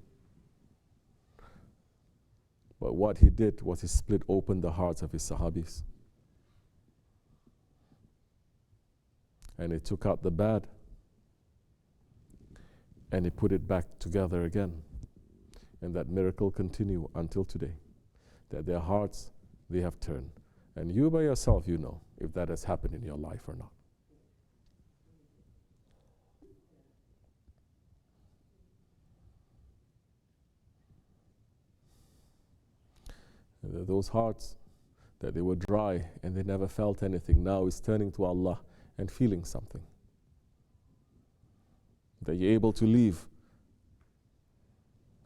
But what he did was he split open the hearts of his Sahabis. And he took out the bad, and he put it back together again. And that miracle continued until today, that their hearts, they have turned. And you by yourself, you know if that has happened in your life or not. And those hearts that they were dry and they never felt anything, now is turning to Allah and feeling something. That you're able to leave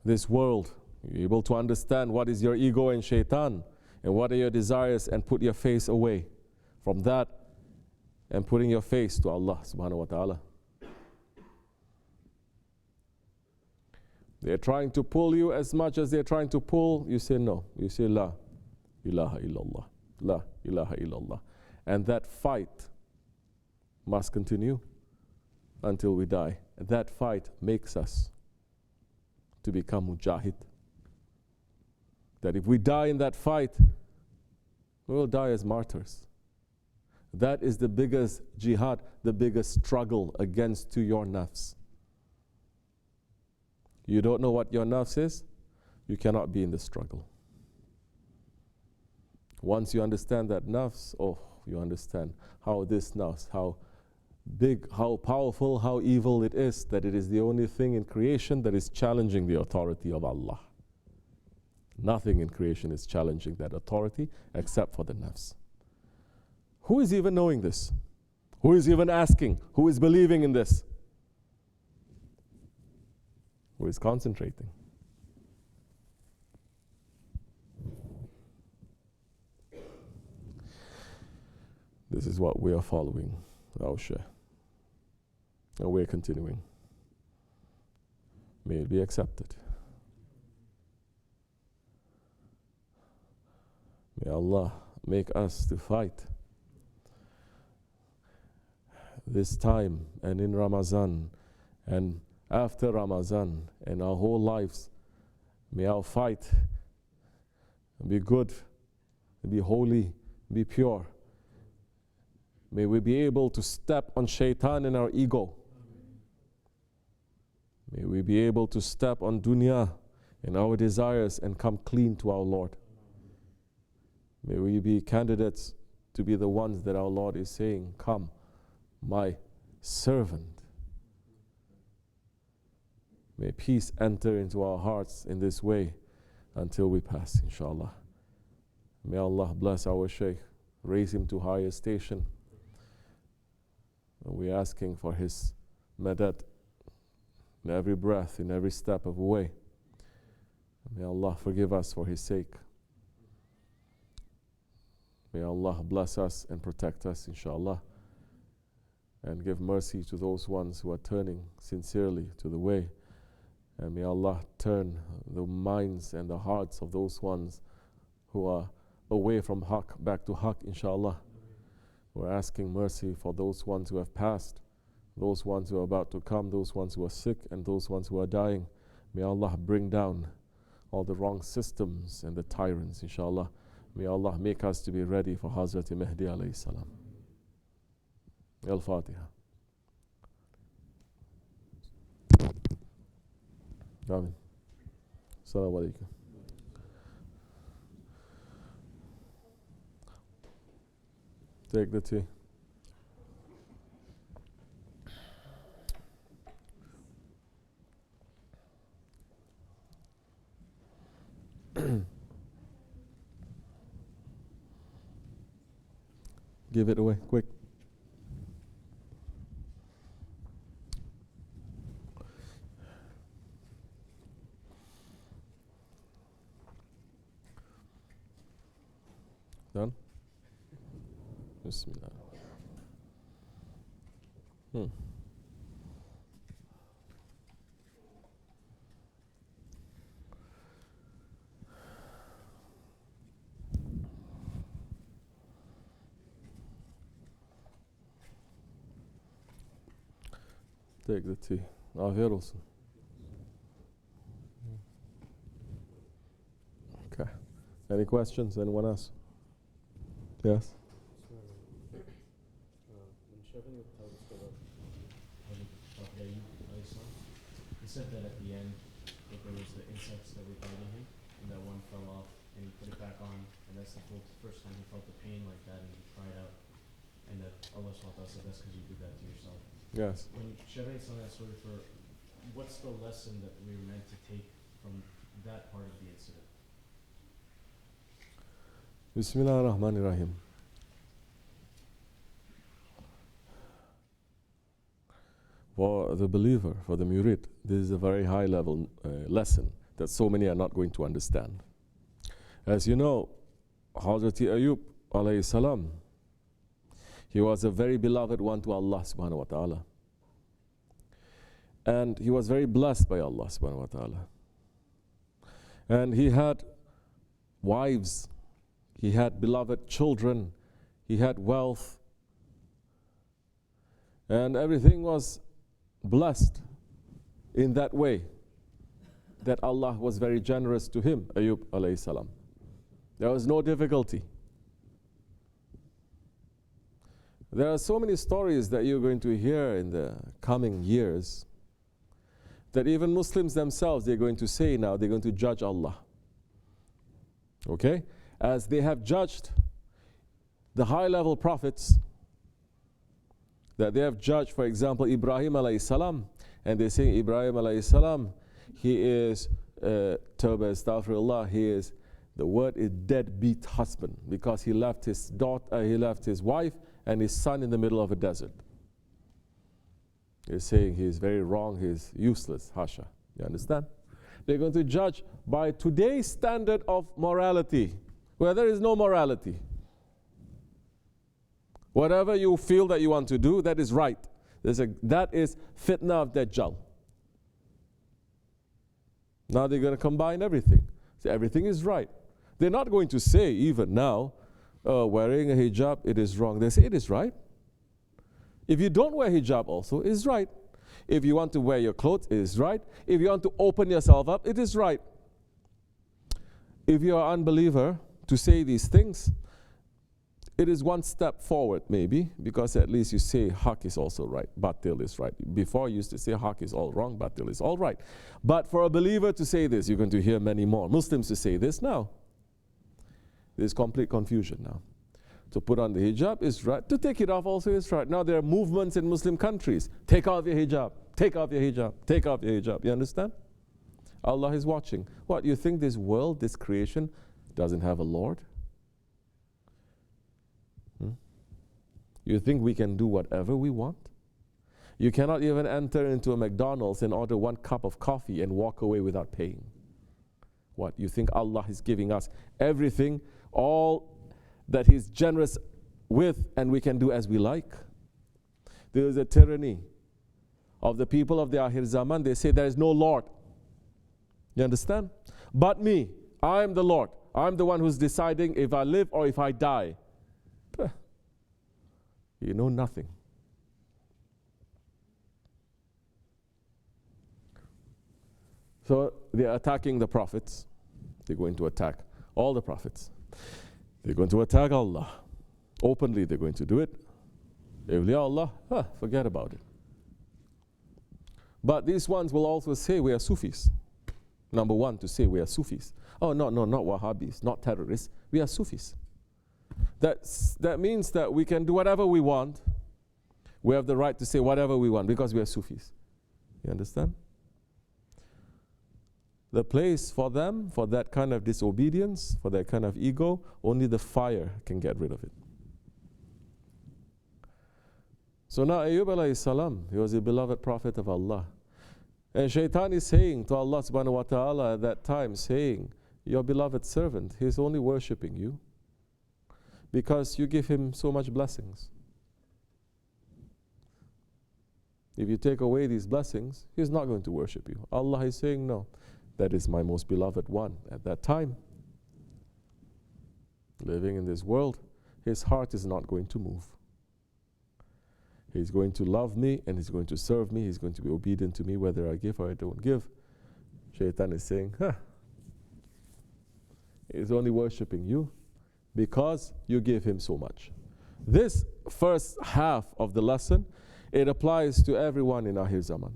this world, you're able to understand what is your ego and shaitan and what are your desires, and put your face away from that and putting your face to Allah subhanahu wa ta'ala. They're trying to pull you as much as they're trying to pull, you say no. You say La ilaha illallah, La ilaha illallah. And that fight must continue until we die. And that fight makes us to become mujahid. That if we die in that fight, we will die as martyrs. That is the biggest jihad, the biggest struggle against to your nafs. You don't know what your nafs is, you cannot be in the struggle. Once you understand that nafs, oh, you understand how this nafs, how big, how powerful, how evil it is, that it is the only thing in creation that is challenging the authority of Allah. Nothing in creation is challenging that authority except for the nafs. Who is even knowing this? Who is even asking? Who is believing in this? Who is concentrating? This is what we are following, our share. And we're continuing. May it be accepted. May Allah make us to fight this time and in Ramadan and after Ramadan and our whole lives. May our fight be good, be holy, be pure. May we be able to step on shaitan and our ego. May we be able to step on dunya and our desires and come clean to our Lord. May we be candidates to be the ones that our Lord is saying, come, my servant. May peace enter into our hearts in this way until we pass, inshallah. May Allah bless our Shaykh, raise him to higher station. And we're asking for his madad in every breath, in every step of the way. May Allah forgive us for his sake. May Allah bless us and protect us, inshallah, and give mercy to those ones who are turning sincerely to the way. And may Allah turn the minds and the hearts of those ones who are away from haqq back to haqq, inshallah. We're asking mercy for those ones who have passed, those ones who are about to come, those ones who are sick, and those ones who are dying. May Allah bring down all the wrong systems and the tyrants, inshallah. May Allah make us to be ready for Hazrat Mahdi alayhi salam. Al-Fatiha. Amin. Assalamu alaikum. Take the tea. Give it away, quick. Done? Bismillah. Take the tea. Afiyet olsun. Okay. Any questions? Anyone else? Yes? He said that at the end, that there was the insects that were biting him, and that one fell off, and he put it back on, and that's the first time he felt the pain like that, and he cried out. And that Allah SWT said that's because you did that to yourself. Yes. When Shabbat is telling that story, what's the lesson that we were meant to take from that part of the incident? Bismillah ar-Rahman ar-Rahim. For the believer, for the murid, this is a very high level lesson that so many are not going to understand. As you know, Hazrat Ayub alayhi salam, he was a very beloved one to Allah subhanahu wa ta'ala. And he was very blessed by Allah subhanahu wa ta'ala. And he had wives, he had beloved children, he had wealth, and everything was blessed in that way that Allah was very generous to him, Ayub alayhi salam. There was no difficulty. There are so many stories that you're going to hear in the coming years that even Muslims themselves, they're going to say now, they're going to judge Allah. Okay? As they have judged the high-level prophets, that they have judged, for example, Ibrahim alayhi salam, and they say Ibrahim alayhi salam, he is, tawbah astaghfirullah, he is, the word is deadbeat husband, because he left his daughter, he left his wife and his son in the middle of a desert. They're saying he is very wrong, he is useless, hasha. You understand? They're going to judge by today's standard of morality, where there is no morality. Whatever you feel that you want to do, that is right. That is fitna of Dajjal. Now they're going to combine everything. So everything is right. They're not going to say even now, wearing a hijab, it is wrong. They say it is right. If you don't wear hijab also, it is right. If you want to wear your clothes, it is right. If you want to open yourself up, it is right. If you are an unbeliever, to say these things, it is one step forward maybe, because at least you say haq is also right, batil is right. Before you used to say haq is all wrong, batil is all right. But for a believer to say this, you're going to hear many more Muslims to say this now. There's complete confusion now. To put on the hijab is right. To take it off also is right. Now there are movements in Muslim countries. Take off your hijab. Take off your hijab. Take off your hijab. You understand? Allah is watching. What, you think this world, this creation, doesn't have a Lord? You think we can do whatever we want? You cannot even enter into a McDonald's and order one cup of coffee and walk away without paying. What, you think Allah is giving us everything, all that He's generous with, and we can do as we like? There is a tyranny of the people of the Akhir Zaman. They say there is no Lord. You understand? But me, I am the Lord. I'm the one who's deciding if I live or if I die. You know nothing. So they're attacking the prophets. They're going to attack all the prophets. They're going to attack Allah. Openly they're going to do it. Awliya Allah, forget about it. But these ones will also say we are Sufis. Number one, to say we are Sufis. Oh, no, not Wahhabis, not terrorists. We are Sufis. That means that we can do whatever we want. We have the right to say whatever we want because we are Sufis. You understand? The place for them, for that kind of disobedience, for that kind of ego, only the fire can get rid of it. So now Ayyub alayhi salam, he was a beloved prophet of Allah. And Shaitan is saying to Allah subhanahu wa ta'ala at that time, saying, your beloved servant, he is only worshipping you because you give him so much blessings. If you take away these blessings, he's not going to worship you. Allah is saying, no, that is my most beloved one at that time. Living in this world, his heart is not going to move. He's going to love me and he's going to serve me. He's going to be obedient to me whether I give or I don't give. Shaitan is saying, he's only worshipping you because you give him so much. This first half of the lesson, it applies to everyone in Akhir Zaman.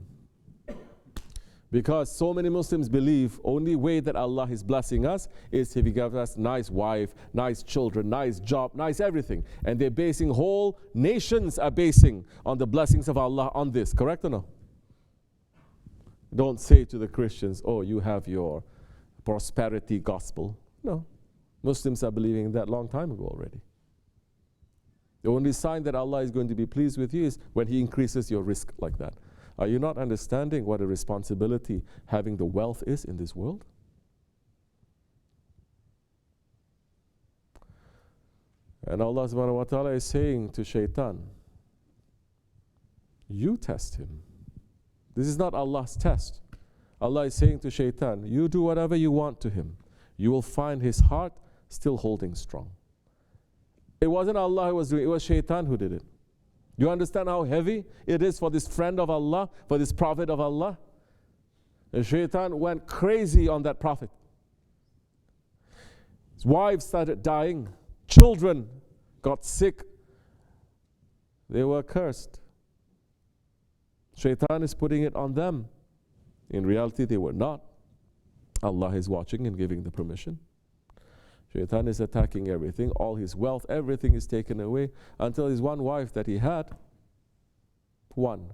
Because so many Muslims believe only way that Allah is blessing us is if He gives us nice wife, nice children, nice job, nice everything. And they're basing, whole nations are basing on the blessings of Allah on this. Correct or no? Don't say to the Christians, oh, you have your prosperity gospel. No. Muslims are believing that long time ago already. The only sign that Allah is going to be pleased with you is when He increases your risk like that. Are you not understanding what a responsibility having the wealth is in this world? And Allah subhanahu wa ta'ala is saying to Shaitan, you test him. This is not Allah's test. Allah is saying to Shaitan, you do whatever you want to him. You will find his heart still holding strong. It wasn't Allah who was doing it, it was Shaitan who did it. You understand how heavy it is for this friend of Allah, for this prophet of Allah? And Shaitan went crazy on that prophet. His wives started dying. Children got sick. They were cursed. Shaitan is putting it on them. In reality, they were not. Allah is watching and giving the permission. Shaitan is attacking everything. All his wealth, everything is taken away until his one wife that he had, one,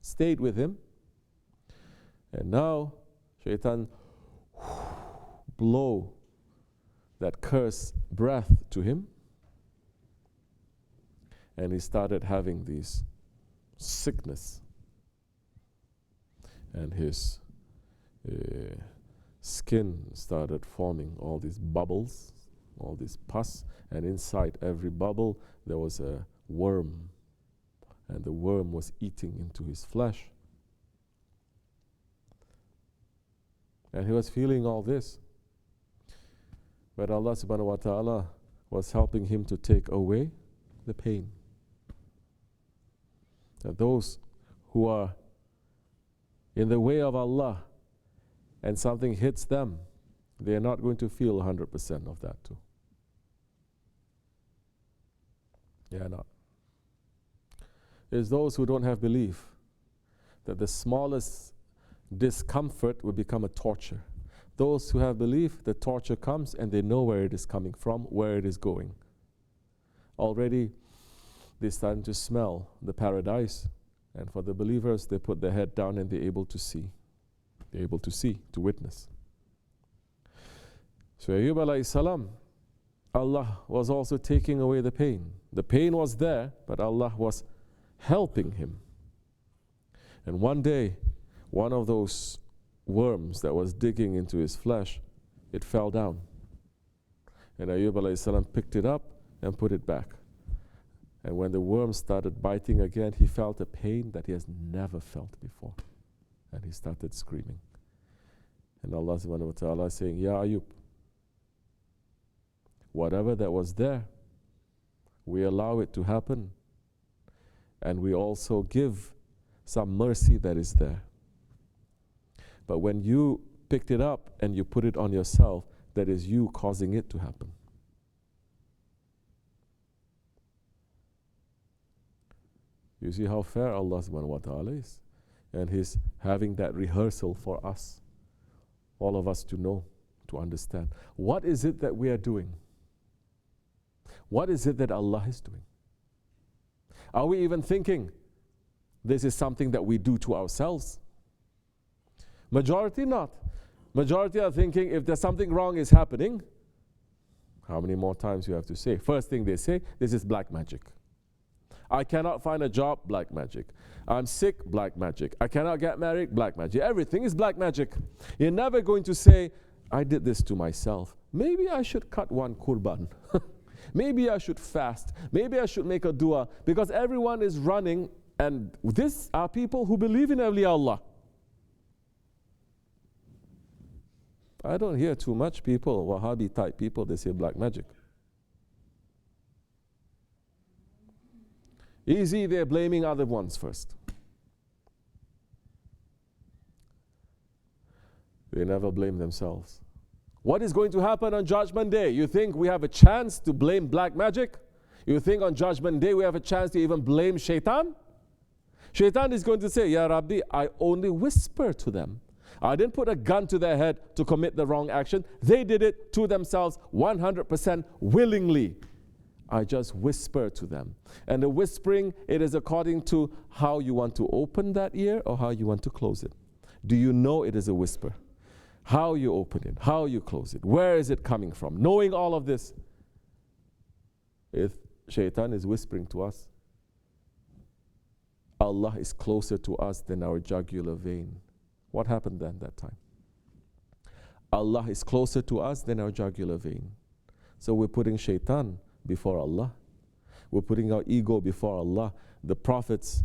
stayed with him. And now Shaitan blow that curse breath to him. And he started having these sickness. And his skin started forming all these bubbles, all this pus, and inside every bubble there was a worm, and the worm was eating into his flesh. And he was feeling all this. But Allah subhanahu wa ta'ala was helping him to take away the pain. That those who are in the way of Allah and something hits them, they are not going to feel 100% of that too. They are not. It's those who don't have belief that the smallest discomfort will become a torture. Those who have belief, the torture comes and they know where it is coming from, where it is going. Already they're starting to smell the paradise, and for the believers, they put their head down and they're able to see. They're able to see, to witness. So Ayyub alayhi salam, Allah was also taking away the pain. The pain was there, but Allah was helping him. And one day, one of those worms that was digging into his flesh, it fell down. And Ayyub alayhi salam picked it up and put it back. And when the worm started biting again, he felt a pain that he has never felt before. And he started screaming. And Allah subhanahu wa ta'ala is saying, Ya Ayyub, whatever that was there, we allow it to happen. And we also give some mercy that is there. But when you picked it up and you put it on yourself, that is you causing it to happen. You see how fair Allah subhanahu wa ta'ala is. And He's having that rehearsal for us, all of us to know, to understand. What is it that we are doing? What is it that Allah is doing? Are we even thinking this is something that we do to ourselves? Majority not. Majority are thinking if there's something wrong is happening, how many more times you have to say? First thing they say, this is black magic. I cannot find a job, black magic. I'm sick, black magic. I cannot get married, black magic. Everything is black magic. You're never going to say, I did this to myself. Maybe I should cut one kurban. Maybe I should fast. Maybe I should make a dua. Because everyone is running, and these are people who believe in awliya Allah. I don't hear too much people, Wahhabi type people, they say black magic. Easy, they're blaming other ones first. They never blame themselves. What is going to happen on Judgment Day? You think we have a chance to blame black magic? You think on Judgment Day we have a chance to even blame shaitan? Shaitan is going to say, Ya Rabbi, I only whisper to them. I didn't put a gun to their head to commit the wrong action. They did it to themselves 100% willingly. I just whisper to them. And the whispering, it is according to how you want to open that ear or how you want to close it. Do you know it is a whisper? How you open it, how you close it, where is it coming from? Knowing all of this, if shaitan is whispering to us, Allah is closer to us than our jugular vein. What happened then that time? Allah is closer to us than our jugular vein. So we're putting shaitan before Allah. We're putting our ego before Allah. The prophets,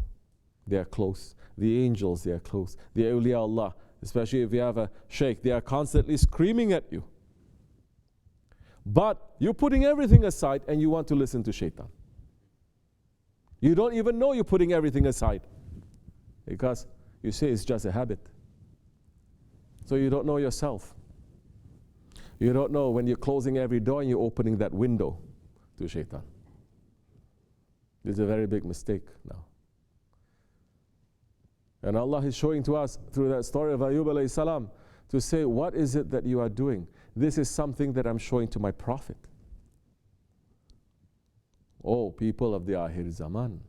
they are close. The angels, they are close. The awliya Allah, especially if you have a sheikh, they are constantly screaming at you. But you're putting everything aside and you want to listen to shaitan. You don't even know you're putting everything aside because you say it's just a habit. So you don't know yourself. You don't know when you're closing every door and you're opening that window to shaitan. It's a very big mistake now. And Allah is showing to us through that story of Ayub alayhi salam to say, what is it that you are doing? This is something that I'm showing to my prophet. Oh, people of the Akhir Zaman,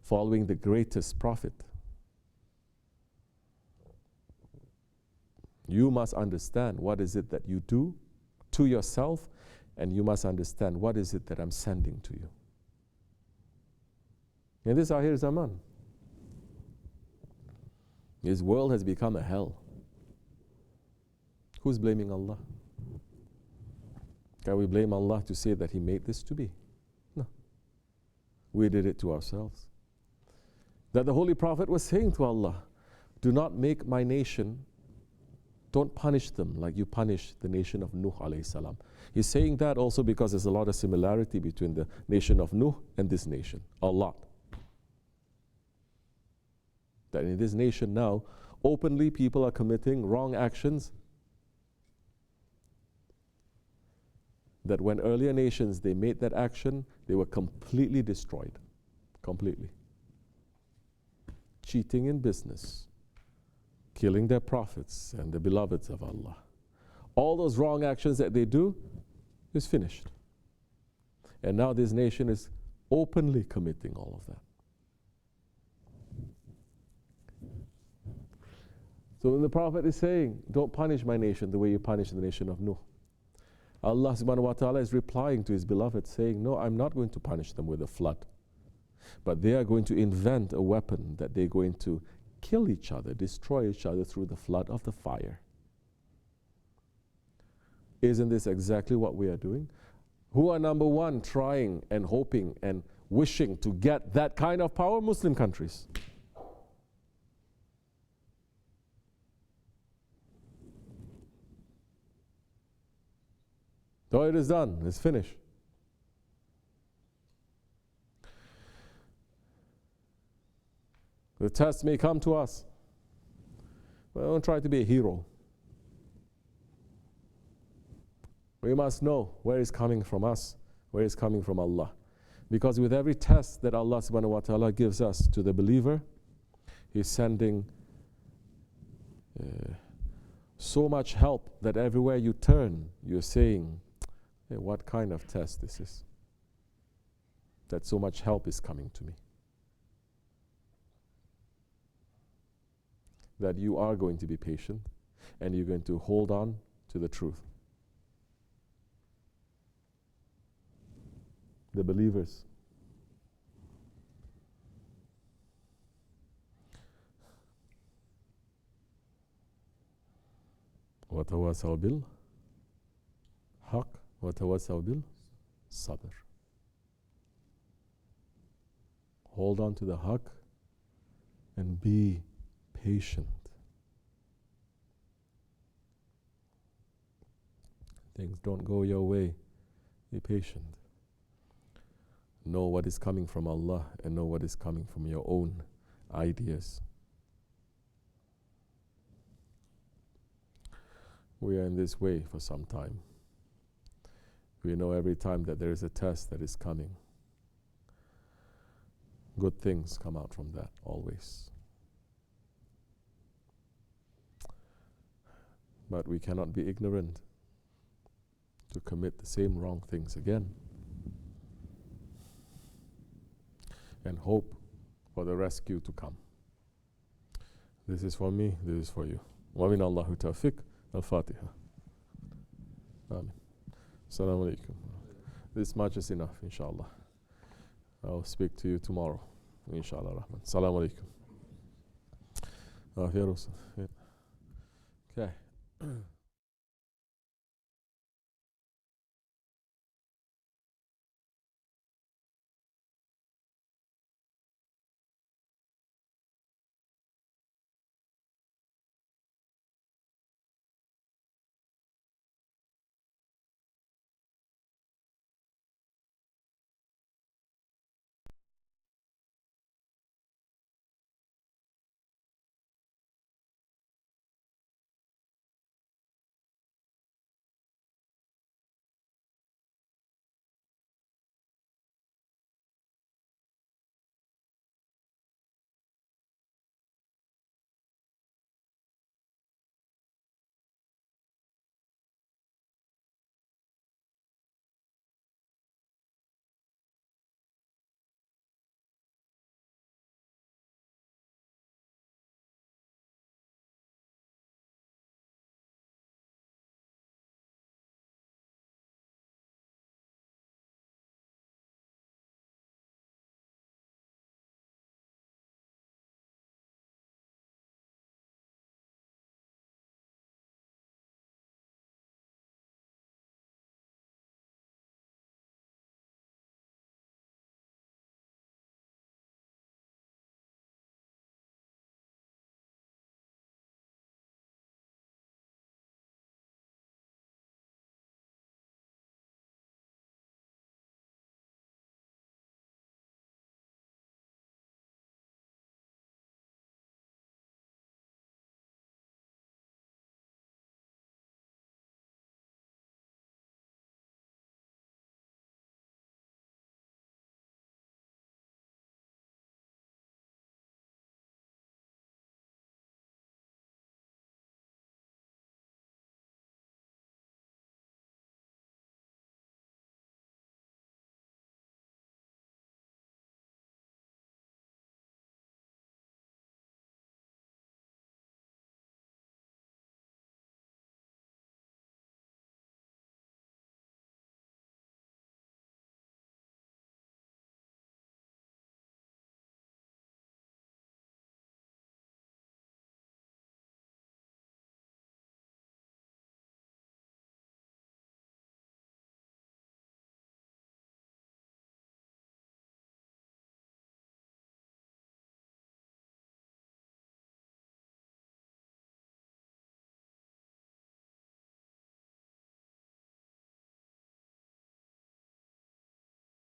following the greatest prophet. You must understand what is it that you do to yourself, and you must understand what is it that I'm sending to you. In this Akhir Zaman, this world has become a hell. Who's blaming Allah? Can we blame Allah to say that He made this to be? No. We did it to ourselves. That the Holy Prophet was saying to Allah, do not make my nation, don't punish them like you punished the nation of Nuh alayhi salam. He's saying that also because there's a lot of similarity between the nation of Nuh and this nation. A lot. That in this nation now, openly people are committing wrong actions. That when earlier nations, they made that action, they were completely destroyed. Completely. Cheating in business. Killing their prophets and the beloveds of Allah. All those wrong actions that they do is finished. And now this nation is openly committing all of that. So when the Prophet is saying, don't punish my nation the way you punish the nation of Nuh, Allah subhanahu wa ta'ala is replying to His beloved saying, no, I'm not going to punish them with a flood. But they are going to invent a weapon that they're going to kill each other, destroy each other through the flood of the fire. Isn't this exactly what we are doing? Who are number one trying and hoping and wishing to get that kind of power? Muslim countries. So it is done, it's finished. The test may come to us. Well, don't try to be a hero. We must know where is coming from us, where is coming from Allah. Because with every test that Allah subhanahu wa ta'ala gives us to the believer, He's sending so much help that everywhere you turn, you're saying, hey, what kind of test this is? That so much help is coming to me. That you are going to be patient and you're going to hold on to the truth. The believers. وَتَوَاسَوْا بِالْحَقِّ وَتَوَاسَوْا بِالصَّبْرِ. Hold on to the haqq and be patient. Things don't go your way. Be patient. Know what is coming from Allah and know what is coming from your own ideas. We are in this way for some time. We know every time that there is a test that is coming, good things come out from that, always. But we cannot be ignorant to commit the same wrong things again and hope for the rescue to come. This is for me, this is for you. Wa min Allahu tawfiq. Al-Fatiha. Amen. Assalamu alaikum. This much is enough, inshallah. I'll speak to you tomorrow, inshallah rahman. Assalamu alaikum. Okay.